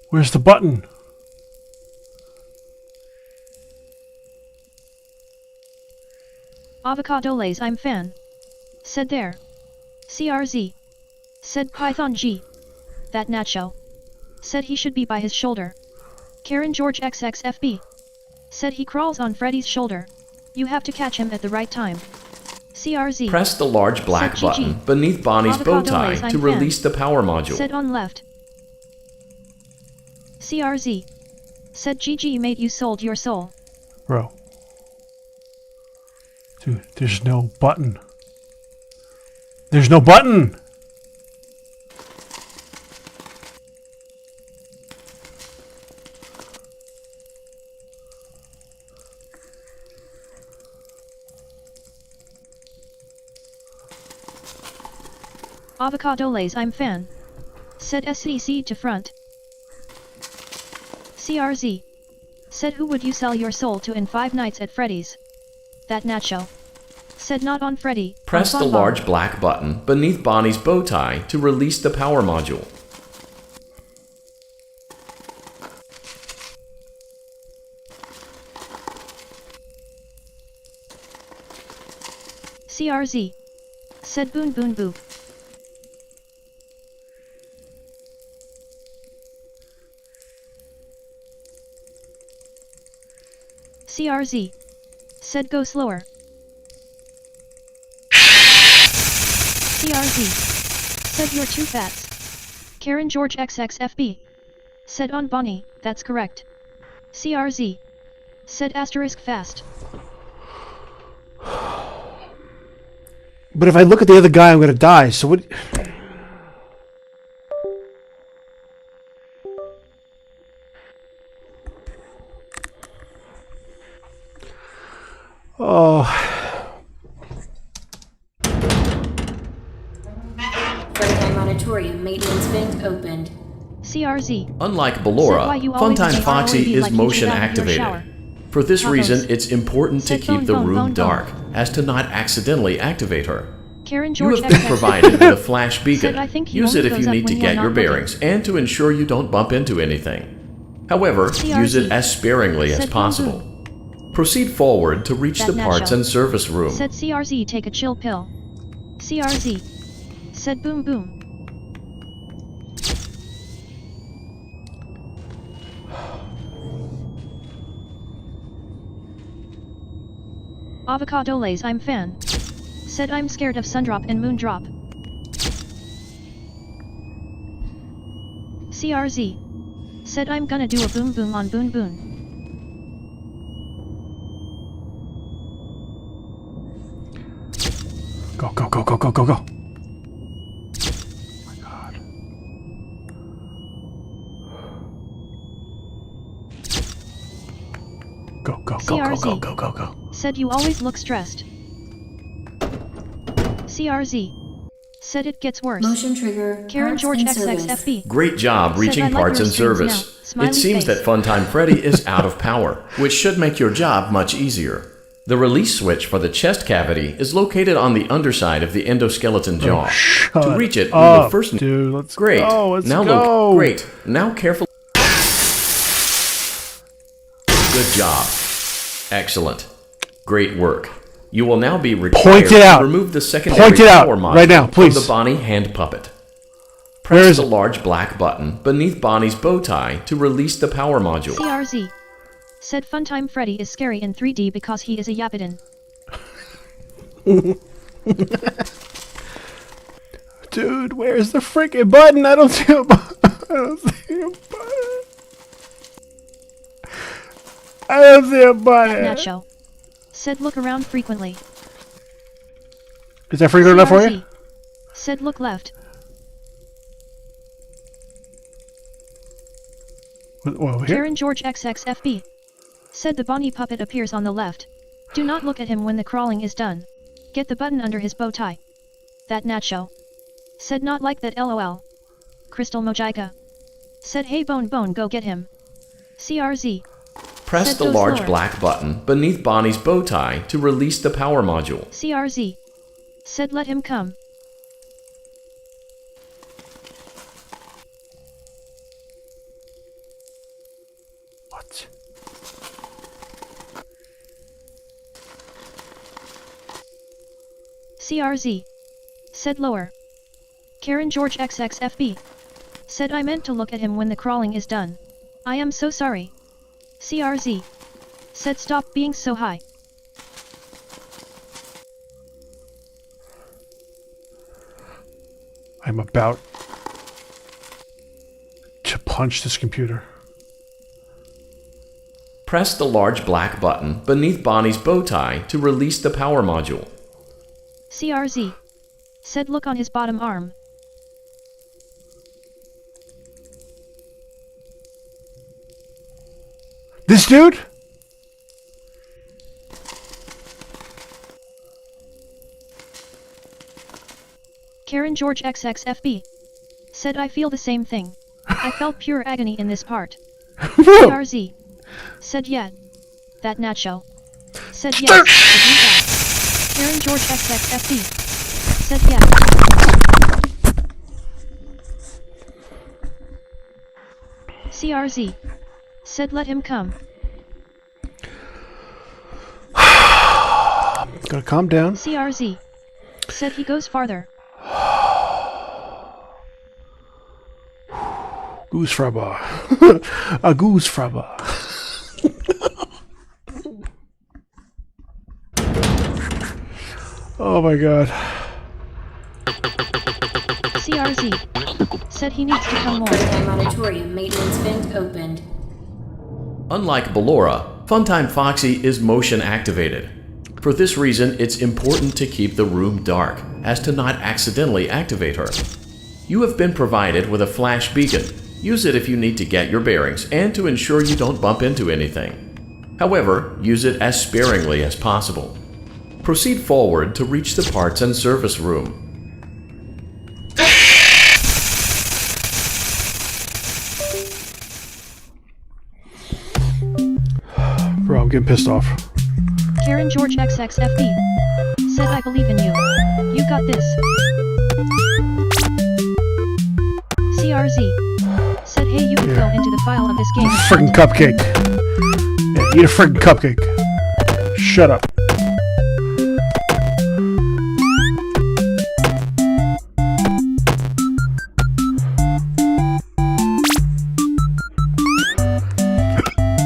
Where's the button? Avocado Lays I'm fan. Said there. CRZ. Said Python G. That Nacho. Said he should be by his shoulder. Karen George XXFB. Said he crawls on Freddy's shoulder. You have to catch him at the right time. CRZ. Press the large black Said GG. button beneath Bonnie's bow Avocado tie Lays I'm to fan. release the power module. Said on left. CRZ. Said GG mate you sold your soul. Bro. Dude, there's no button. There's no button! Avocado Lays I'm fan. Said SEC to front. CRZ. Said who would you sell your soul to in 5 Nights at Freddy's? That Nacho. Said not on Freddy. Press on the Bonbon. large black button beneath Bonnie's bow tie to release the power module. CRZ. Said boon boon boo. CRZ. Said go slower. CRZ. Said you're too fast. Karen George XXFB. Said on Bonnie, that's correct. CRZ. Said asterisk fast. But if I look at the other guy, I'm gonna die, so what... Oh... Freddy Monitorium maintenance vent opened. CRZ. Unlike Said Ballora, why you always Funtime say Foxy ROAD is like you motion should out in your shower. activated. For this Tacos. reason, it's important to Said keep phone, the phone, room phone, dark, phone. as to not accidentally activate her. Karen You George have been XX. provided with a flash beacon. Said I think he Use it only if you goes up need to when you're get not your looking. bearings and to ensure you don't bump into anything. However, CRZ. use it as sparingly as Said boom, possible. Proceed forward to reach That the parts Nacho. and service room. Said CRZ take a chill pill. CRZ. Said boom boom. Avocado Lays I'm fan. Said I'm scared of Sundrop and Moondrop. CRZ. Said I'm gonna do a boom boom on Boon Boon. Go, go, go, go, go, go, go. My God. Go, go, go, go, go, go, go, go. Said you always look stressed. CRZ. Said it gets worse. Motion trigger. Karen Parts George in service. XXFB. Great job Said, reaching "I like parts your and streams service. now. Smiley It seems face." that Funtime Freddy is out of power, which should make your job much easier. The release switch for the chest cavity is located on the underside of the endoskeleton jaw. To reach it, we will first... Dude, let's Great. go. Let's now go. look. Great. Now carefully... Good job. Excellent. Great work. You will now be required Point it out. to remove the secondary Point it out power module right now, please. from the Bonnie hand puppet. Where Press is the it? large black button beneath Bonnie's bow tie to release the power module. CRZ. Said Funtime Freddy is scary in 3D because he is a Yapidin. Dude, where's the freaking button? I don't see a button. I don't see a button. I don't see a button. Nacho. Said look around frequently. Is that frequent enough for you? CRZ. Said look left. Over here? Karen George XXFB. Said the Bonnie puppet appears on the left. Do not look at him when the crawling is done. Get the button under his bow tie. That Nacho. Said not like that LOL. Crystal Mojica. Said hey Bone Bone go get him. CRZ. Press Said the go large slower. black button beneath Bonnie's bow tie to release the power module. CRZ. Said let him come. What? CRZ. Said lower. Karen George XXFB. Said I meant to look at him when the crawling is done. I am so sorry. CRZ. Said stop being so high. I'm about to punch this computer. Press the large black button beneath Bonnie's bow tie to release the power module. CRZ. Said look on his bottom arm. This dude? Karen George XXFB. Said I feel the same thing. I felt pure agony in this part. CRZ. Said yeah. That Nacho. Said yes. Agree that. Karen George XXFB. Said yeah. CRZ. Said let him come. Gotta calm down. CRZ. Said he goes farther. Goose frabba. A goose frabba. Oh my god. CRZ. Said he needs to come more. Funtime Auditorium maintenance vent opened. Unlike Ballora, Funtime Foxy is motion activated. For this reason, it's important to keep the room dark, as to not accidentally activate her. You have been provided with a flash beacon. Use it if you need to get your bearings and to ensure you don't bump into anything. However, use it as sparingly as possible. Proceed forward to reach the parts and service room. Bro, I'm getting pissed off. Karen George XXFB. Said I believe in you. You got this. CRZ. Said hey you can go into the file of this game. Friggin' cupcake. Yeah, eat a friggin' cupcake. Shut up.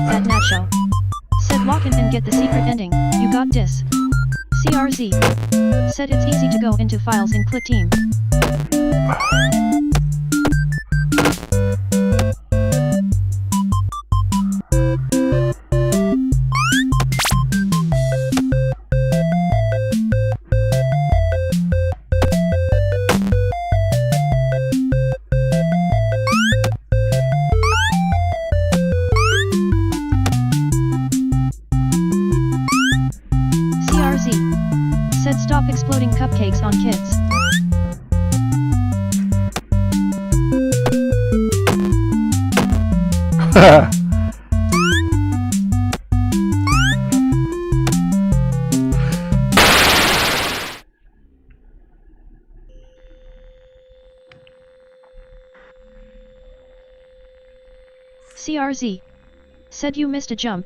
That Nacho. Said walk in and get the secret ending. You got this. CRZ. Said it's easy to go into files and click team. said stop exploding cupcakes on kids. CRZ said you missed a jump.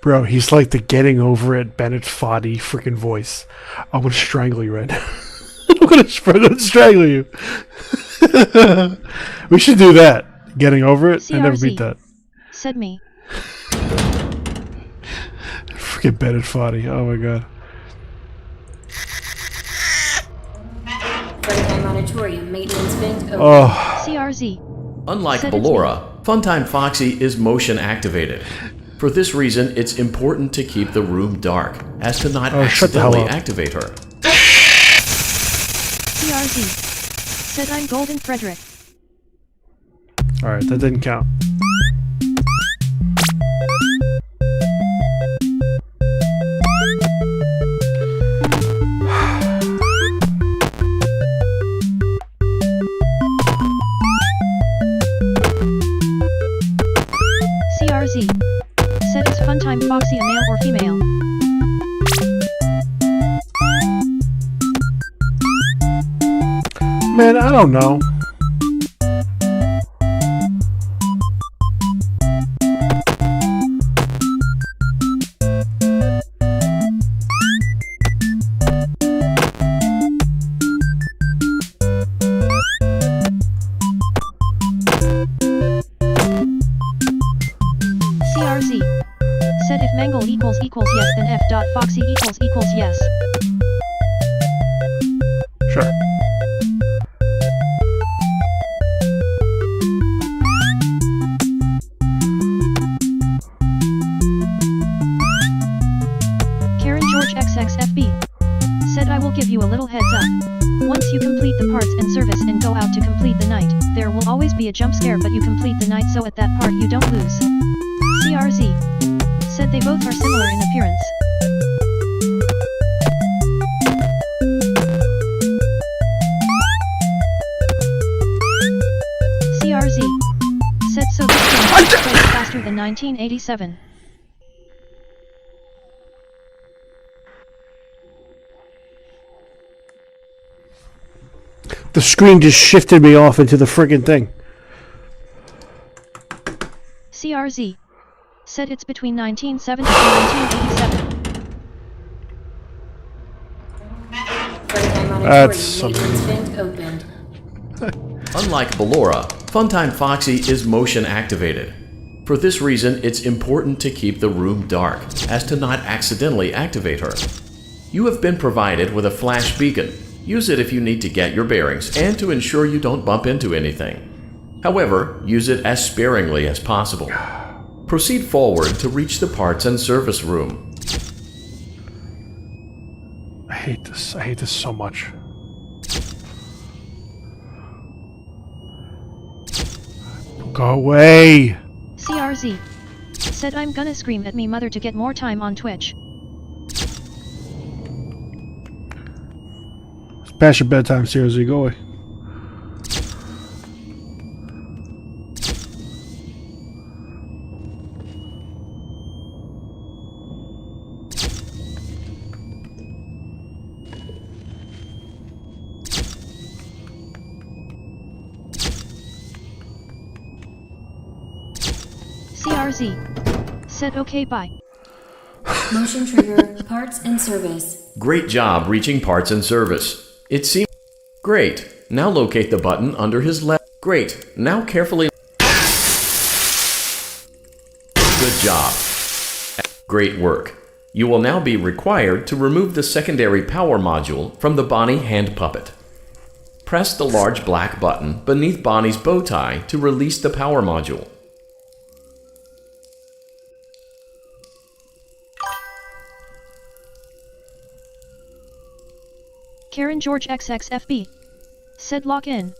Bro, he's like the getting over it Bennett Foddy freaking voice. I'm gonna strangle you right now. I'm gonna strangle you. We should do that. Getting over it. CRZ I never beat that. said me. Freaking Bennett Foddy. Oh my god. Funtime Auditorium maintenance vent open. Oh. CRZ. Unlike Said it's Ballora, Funtime Foxy is motion activated. For this reason, it's important to keep the room dark, as to not Shut the hell accidentally up. activate her. CRZ said I'm Golden Frederick. Alright, that didn't count. CRZ said is Funtime Foxy a male or female? Man, I don't know. CRZ said if Mangle equals yes then F dot Foxy equals yes. Sure. Karen George XXFB said I will give you a little heads up. Once you complete the parts and service and go out to complete the night, there will always be a jump scare but you complete the night so at that part you don't lose. CRZ said they both are similar in appearance. CRZ said so this game is played faster than 1987. The screen just shifted me off into the friggin' thing. CRZ said it's between 1970 and 1987. Funtime Auditorium That's maintenance amazing. vent opened. Unlike Ballora, Funtime Foxy is motion activated. For this reason, it's important to keep the room dark, as to not accidentally activate her. You have been provided with a flash beacon. Use it if you need to get your bearings and to ensure you don't bump into anything. However, use it as sparingly as possible. Proceed forward to reach the parts and service room. I hate this. I hate this so much. Go away! CRZ said I'm gonna scream at me mother to get more time on Twitch. It's past your bedtime, seriously. Go away. CRZ said okay bye. Motion trigger, parts and service. Great job reaching parts and service. It seems great. Now locate the button under his left. Great. Now carefully. Good job. Great work. You will now be required to remove the secondary power module from the Bonnie hand puppet. Press the large black button beneath Bonnie's bow tie to release the power module. Karen George XXFB said lock in.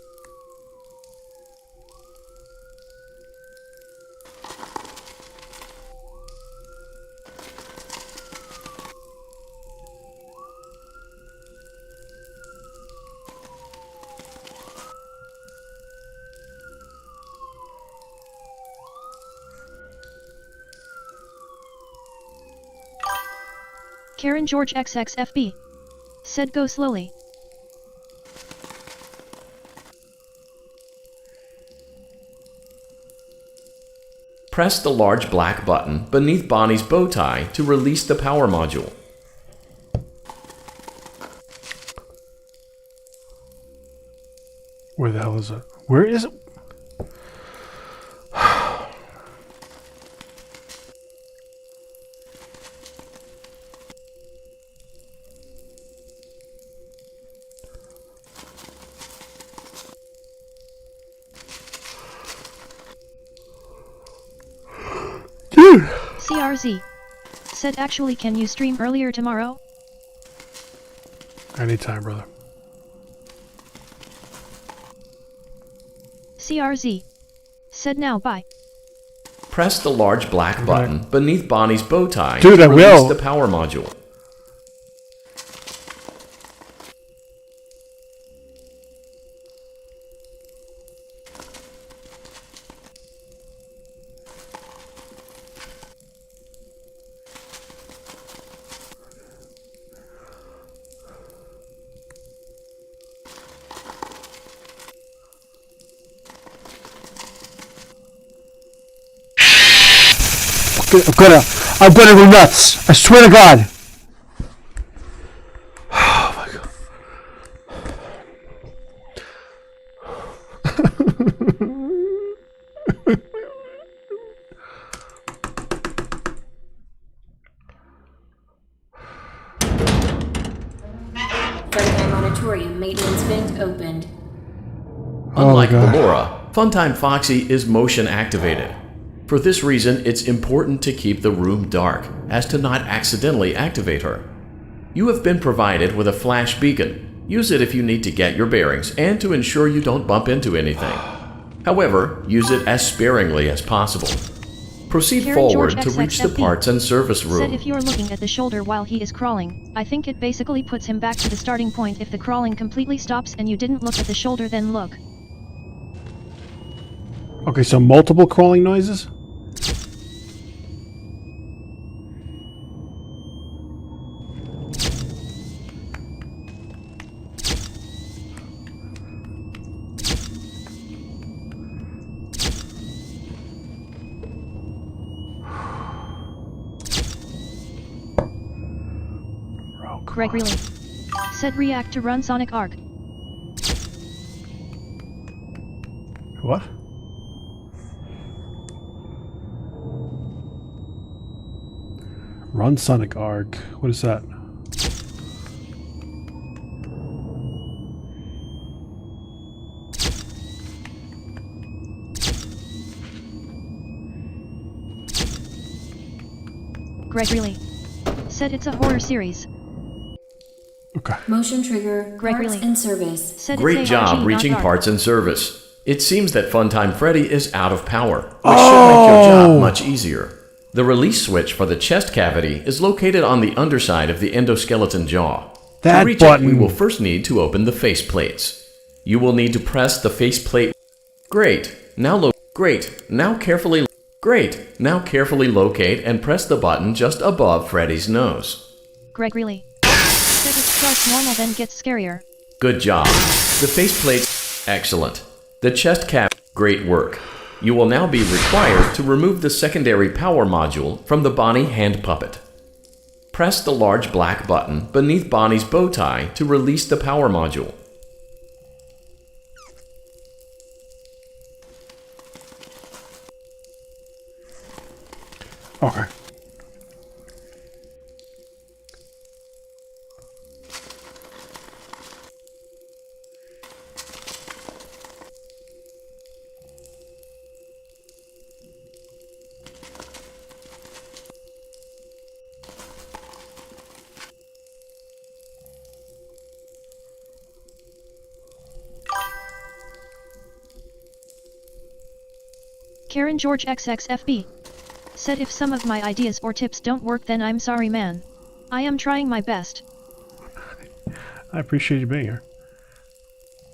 Karen George XXFB. Said go slowly. Press the large black button beneath Bonnie's bow tie to release the power module. Where the hell is it? Where is it? Dude! CRZ. Said actually can you stream earlier tomorrow? Anytime, brother. CRZ. Said now bye. Press the large black button beneath Bonnie's bow tie Dude, to I release will. the power module. I'm gonna go nuts. I swear to God. Oh my God. Freddy Monitorium maintenance vent opened. Unlike God. Ballora, Funtime Foxy is motion activated. For this reason, it's important to keep the room dark, as to not accidentally activate her. You have been provided with a flash beacon. Use it if you need to get your bearings and to ensure you don't bump into anything. However, use it as sparingly as possible. Proceed Karen forward George to reach the XXFB. parts and service Said room. if you're looking at the shoulder while he is crawling, I think it basically puts him back to the starting point. If the crawling completely stops and you didn't look at the shoulder, then look. Okay, so multiple crawling noises? Greg really said react to run Sonic Arc. What? Run Sonic Arc. What is that? Greg really said it's a horror series. Okay. Motion trigger, Greg parts really and service. said Great it's job ARG, reaching not ARC. parts and service. It seems that Funtime Freddy is out of power, which should make your job much easier. The release switch for the chest cavity is located on the underside of the endoskeleton jaw. That to reach button. it, we will first need to open the face plates. You will need to press the face plate. Great. Now carefully locate and press the button just above Freddy's nose. Greg really said it starts normal then gets scarier. Good job. The faceplate. Excellent. The chest cap. Great work. You will now be required to remove the secondary power module from the Bonnie hand puppet. Press the large black button beneath Bonnie's bow tie to release the power module. Okay. Karen George XXFB said if some of my ideas or tips don't work then I'm sorry man. I am trying my best. I appreciate you being here.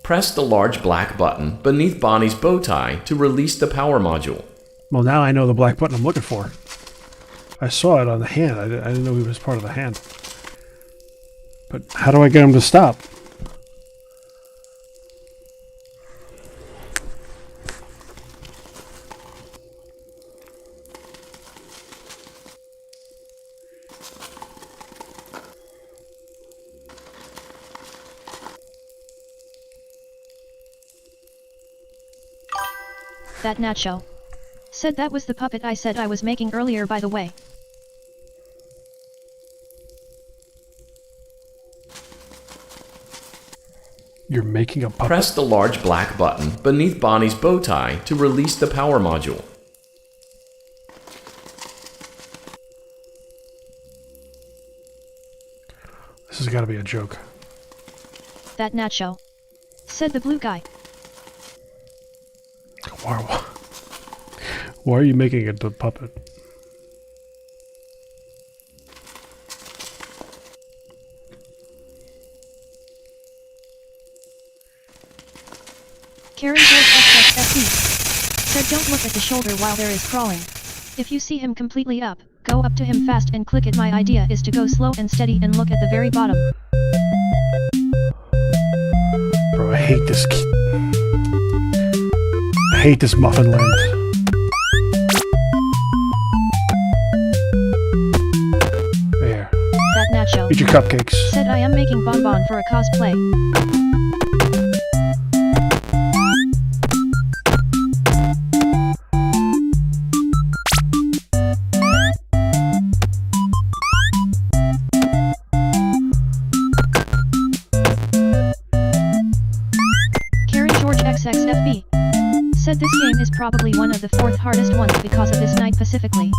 Press the large black button beneath Bonnie's bow tie to release the power module. Well, now I know the black button I'm looking for. I saw it on the hand. I didn't know it was part of the hand. But how do I get him to stop? That Nacho. Said that was the puppet I said I was making earlier, by the way. You're making a puppet? Press the large black button beneath Bonnie's bow tie to release the power module. This has got to be a joke. That Nacho. Said the blue guy. Why are you making it a puppet? Karen XXFB. Said don't look at the shoulder while there is crawling. If you see him completely up, go up to him fast and click it. My idea is to go slow and steady and look at the very bottom. Bro, I hate this. I hate this muffin land. There. That Nacho. Eat your cupcakes. Said I am making bonbon for a cosplay. XXFB. Said this game is probably one of the 4th hardest ones because of this night specifically.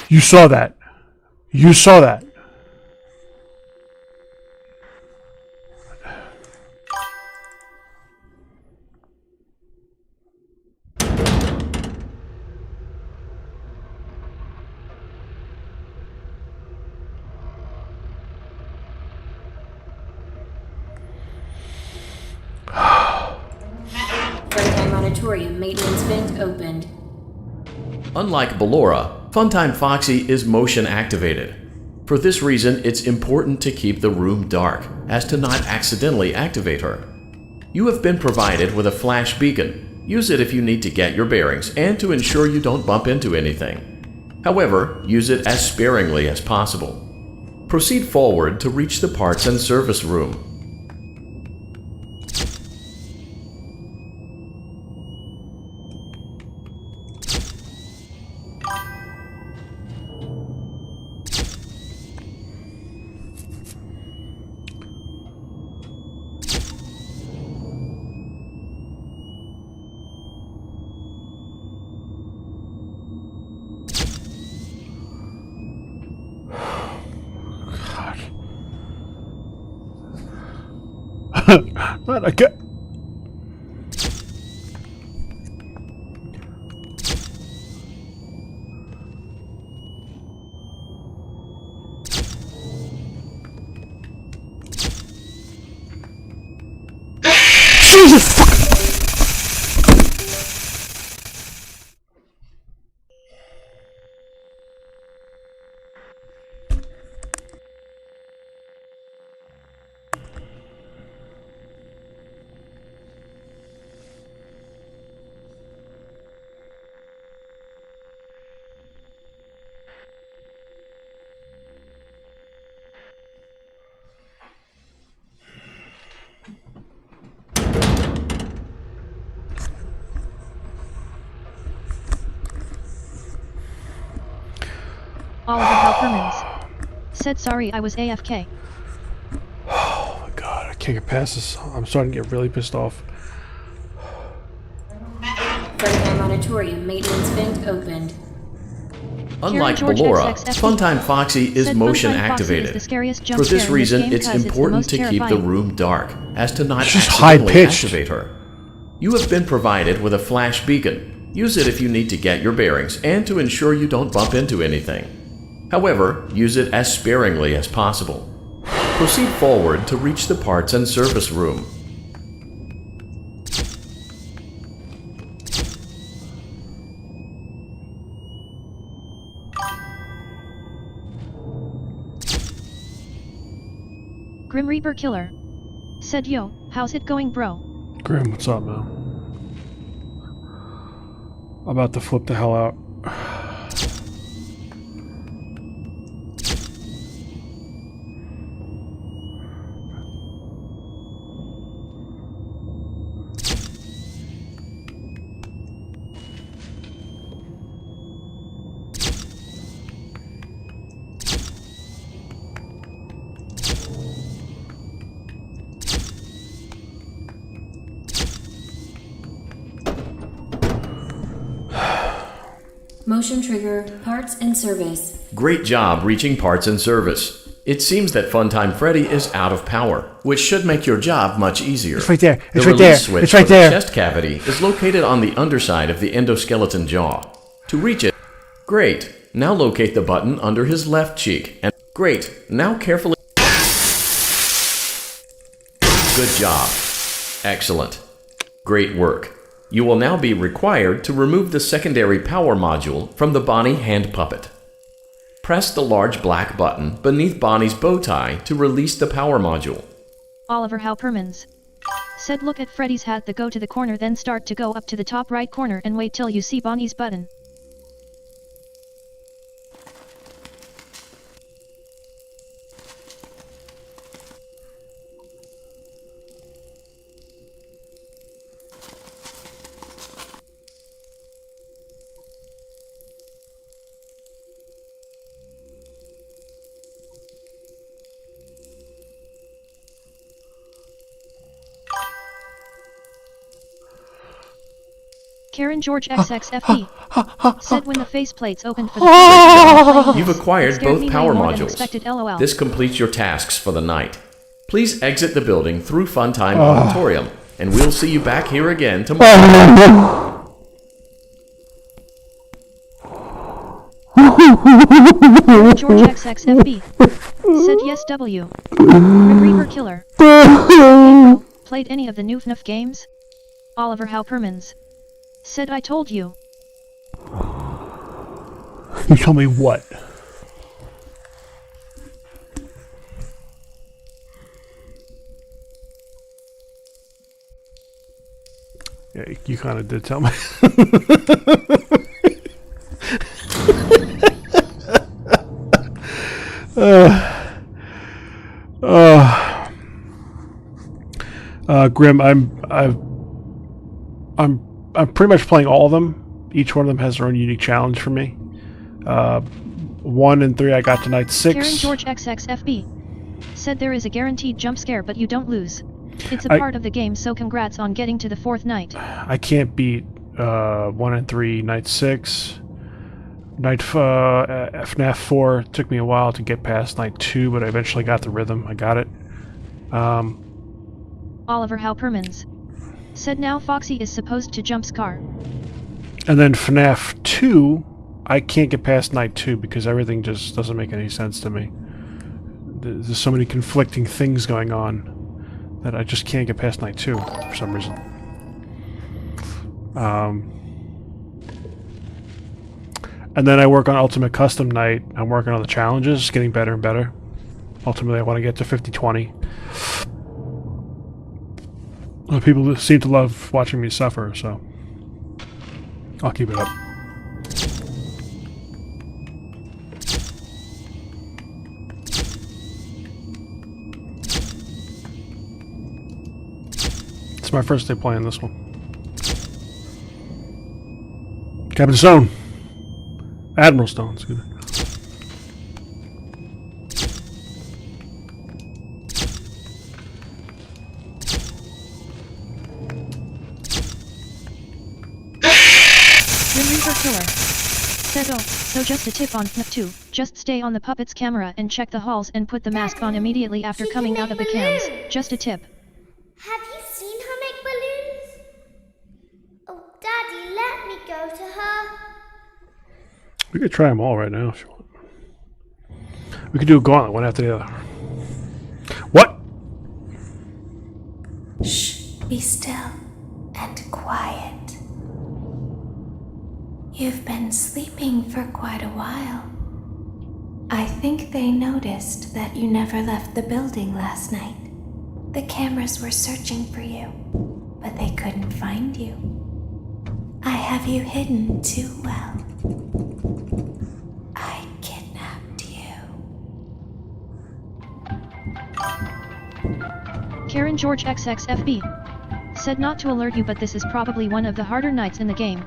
You saw that. You saw that. Funtime Auditorium maintenance vent opened. Unlike Ballora, Funtime Foxy is motion activated. For this reason, it's important to keep the room dark, as to not accidentally activate her. You have been provided with a flash beacon. Use it if you need to get your bearings and to ensure you don't bump into anything. However, use it as sparingly as possible. Proceed forward to reach the parts and service room. Not again. Jesus fuck. Oliver Halpermans. Said sorry I was AFK. Oh my god, I can't get past this. I'm starting to get really pissed off. Funtime Auditorium maintenance vent opened. Unlike Ballora, Funtime Foxy is motion activated. For this reason, it's important to keep the room dark, as to not accidentally activate her. You have been provided with a flash beacon. Use it if you need to get your bearings and to ensure you don't bump into anything. However, use it as sparingly as possible. Proceed forward to reach the parts and service room. Grim Reaper Killer. Said yo, how's it going, bro? Grim, what's up, man? I'm about to flip the hell out. Motion trigger, parts and service. Great job reaching parts and service. It seems that Funtime Freddy is out of power, which should make your job much easier. It's right there. It's the right there. release switch It's right for there. The chest cavity is located on the underside of the endoskeleton jaw. To reach it, great. Now locate the button under his left cheek. And great. Now carefully. Good job. Excellent. Great work. You will now be required to remove the secondary power module from the Bonnie hand puppet. Press the large black button beneath Bonnie's bow tie to release the power module. Oliver Halpermans. Said look at Freddy's hat, go to the corner, then start to go up to the top right corner and wait till you see Bonnie's button. Karen George XXFP said when the faceplates opened for the first time, You've acquired both power modules. Expected, LOL. This completes your tasks for the night. Please exit the building through Funtime Auditorium, and we'll see you back here again tomorrow. Karen George XXFB said yes W. Grim Reaper Killer. Played any of the new FNAF games? Oliver Halpermans said I told you. You tell me what? Yeah, you kind of did tell me. Grim, I'm pretty much playing all of them. Each one of them has their own unique challenge for me. 1 and 3 I got to night 6. Karen George XXFB said there is a guaranteed jump scare but you don't lose. It's a part of the game, so congrats on getting to the 4th night. I can't beat 1 and 3 night 6. FNAF 4 took me a while to get past night 2, but I eventually got the rhythm. I got it. Oliver Halpermans said now Foxy is supposed to jump scare. And then FNAF 2, I can't get past night 2 because everything just doesn't make any sense to me. There's so many conflicting things going on that I just can't get past night 2 for some reason. And then I work on Ultimate Custom Night. I'm working on the challenges, getting better and better. Ultimately, I want to get to 50-20. People seem to love watching me suffer, so I'll keep it up. It's my first day playing this one. Captain Stone. Admiral Stone, excuse me. Grim Reaper Killer said oh, so just a tip on FNAF 2, just stay on the puppet's camera and check the halls and put the mask on immediately after coming out of the cams. Just a tip. Have you seen her make balloons? Oh, Daddy, let let me go to her? We could try them all right now if you want. We could do a gauntlet, one after the other. What? Shh, be still and quiet. You've been sleeping for quite a while. I think they noticed that you never left the building last night. The cameras were searching for you, but they couldn't find you. I have you hidden too well. I kidnapped you. Karen George XXFB said not to alert you, but this is probably one of the harder nights in the game.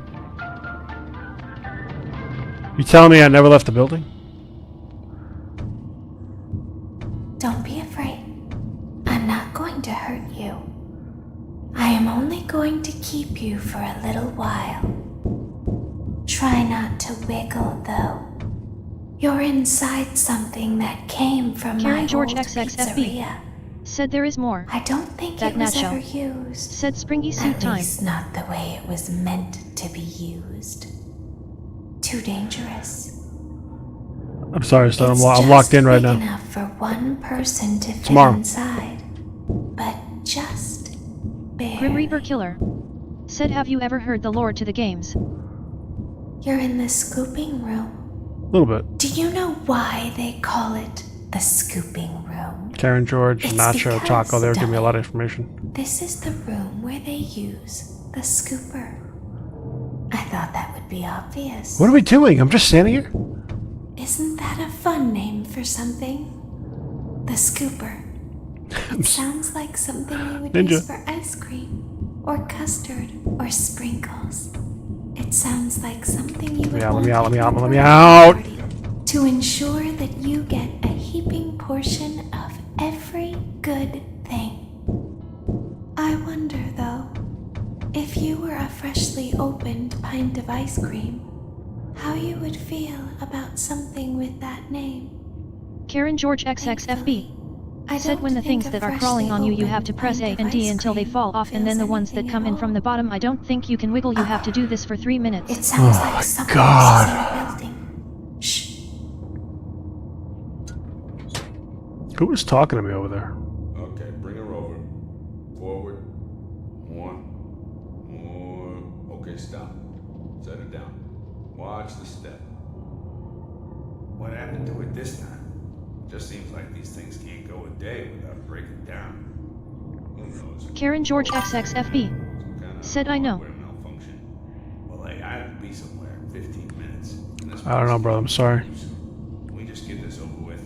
You telling me I never left the building? Don't be afraid. I'm not going to hurt you. I am only going to keep you for a little while. Try not to wiggle, though. You're inside something that came from Karen my George old XXFB pizzeria. said there is more. I don't think That it was nacho ever used. said springy suit At time. least not the way it was meant to be used. Too dangerous. I'm sorry, son. It's I'm locked in right just now. big enough for one person to fit Tomorrow. inside, but just barely. Grim Reaper Killer said, have you ever heard the lore to the games? You're in the scooping room. A little bit. Do you know why they call it the scooping room? Karen George, It's Nacho, because, Taco. They were giving me a dummy, lot of information. This is the room where they use the scooper. I thought that would be obvious. What are we doing? I'm just standing here? Isn't that a fun name for something? The scooper. It sounds like something you would Ninja. use for ice cream, or custard, or sprinkles. It sounds like something you would want Let me at out. your Let me birthday out. party, to ensure that you get a heaping portion of every good thing. I wonder, though, if you were a freshly opened pint of ice cream, how you would feel about something with that name. Karen George XXFB said when the things that are crawling on you, you have to press A and D until they fall off, and then the ones that come in from the bottom, I don't think you can wiggle. You have to do this for 3 minutes. It sounds Oh like my someone God. else is in the building. Shh. Who was talking to me over there? Okay, bring her over. Forward. One. More. Okay, stop. Set her down. Watch the step. What happened to it this time? Just seems like these things can't go a day without breaking down. Who knows? Karen George XXFB said, I know. Malfunction. Well, hey, I have to be somewhere in 15 minutes. And this I don't know, bro. I'm sorry. Can we just get this over with?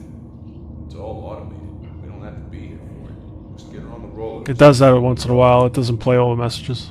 It's all automated. We don't have to be here for it. Just get her on the roller. It does that once in a while. It doesn't play all the messages.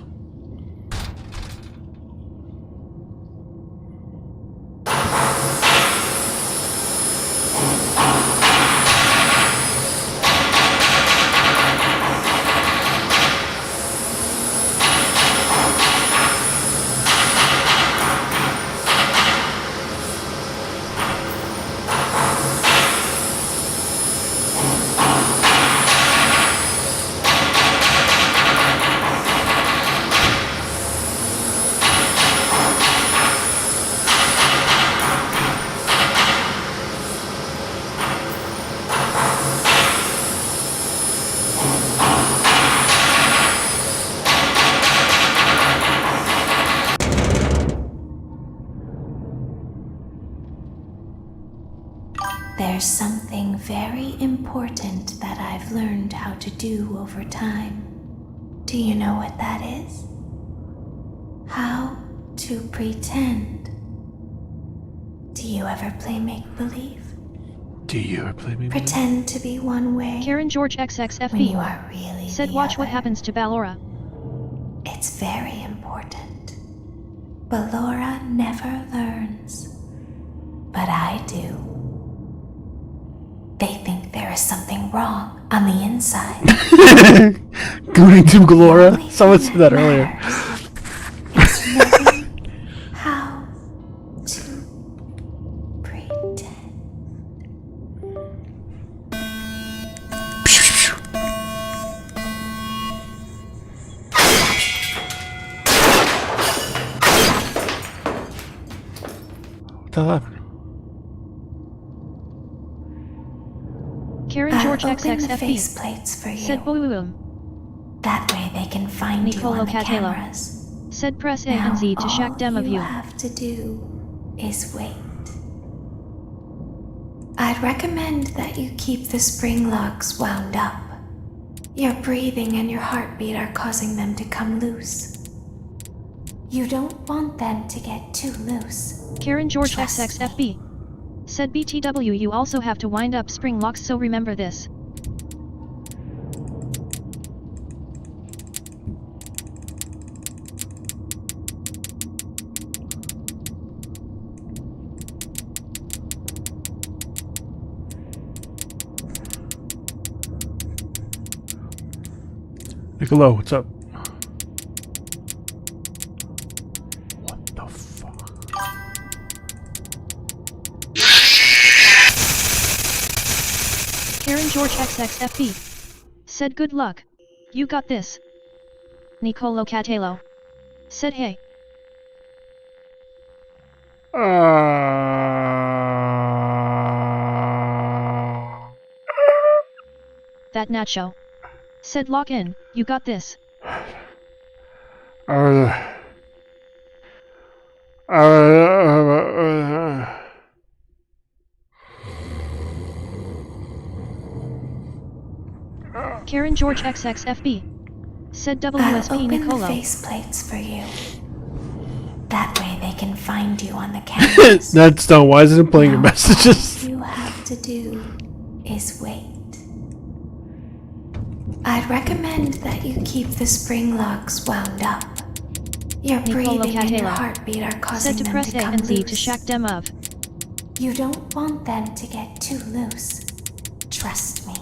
There's something very important that I've learned how to do over time. Do you know what that is? How to pretend. Do you ever play make-believe? Do you ever play me? Pretend to be one way Karen George when you XXFB are really said, the watch what other. happens to Ballora. It's very important. Ballora never learns. But I do. They think there is something wrong on the inside. Gooning to Galora. Someone said that earlier. It's knowing how to pretend. the hell happened? Karen I'll George open the XXFB. faceplates for you. Said boom. That way they can find you Nicolo on the Catalo. cameras. Said press A Now, and Z to shack them of all you you. have to do is wait. I'd recommend that you keep the spring locks wound up. Your breathing and your heartbeat are causing them to come loose. You don't want them to get too loose. Karen George Trust XXFB. Said BTW, you also have to wind up spring locks, so remember this. Nicolo, what's up? What the fuck? Karen George XXFB. Said good luck. You got this. Nicolo Catalo. Said hey. That Nacho. Said lock in, you got this. Karen George XXFB. Said I'll WSP open Nicolo. the faceplates for you. That way they can find you on the cameras. That's done. Why isn't it playing your Now, messages? all you have to do is wait. I'd recommend that you keep the spring locks wound up. Your Nicolo breathing and your Catalo. heartbeat are causing Said to them press to A come and Z loose. to shack them of. You don't want them to get too loose. Trust me.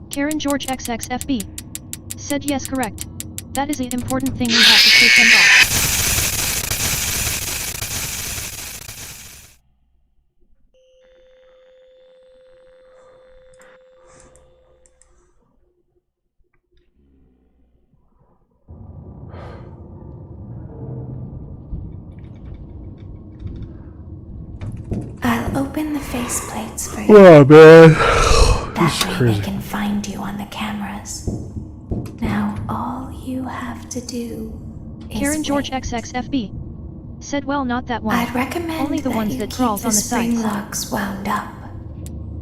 Karen George XXFB. Said yes, correct. That is the important thing, you have to take them off. I'll open the faceplates for you. Oh man, That this is way crazy. they can find you on the cameras. Now all you have to do is Karen George wait. XXFB. Said well, not that one. I'd recommend only the that ones you that keep crawls the on the spring sides. locks wound up.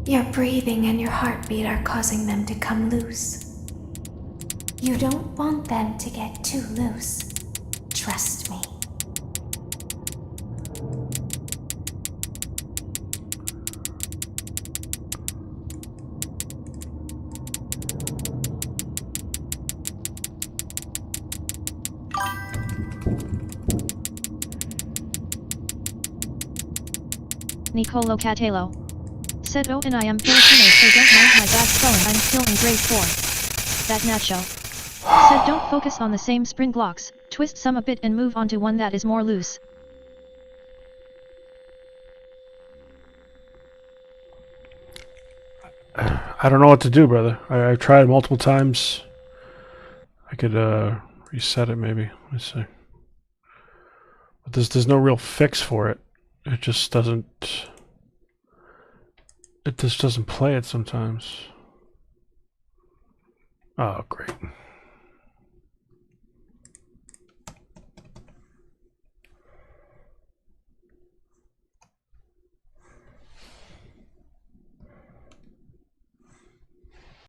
Your breathing and your heartbeat are causing them to come loose. You don't want them to get too loose. Trust me. Nicolo Catalo. Said oh, and I am Filipino, so don't mind my bad spelling, I'm still in grade 4. That Nacho. Said don't focus on the same spring locks, twist some a bit and move on to one that is more loose. I don't know what to do, brother. I've tried multiple times. I could reset it maybe. Let's see. But there's no real fix for it. It just doesn't. It just doesn't play it sometimes. Oh, great.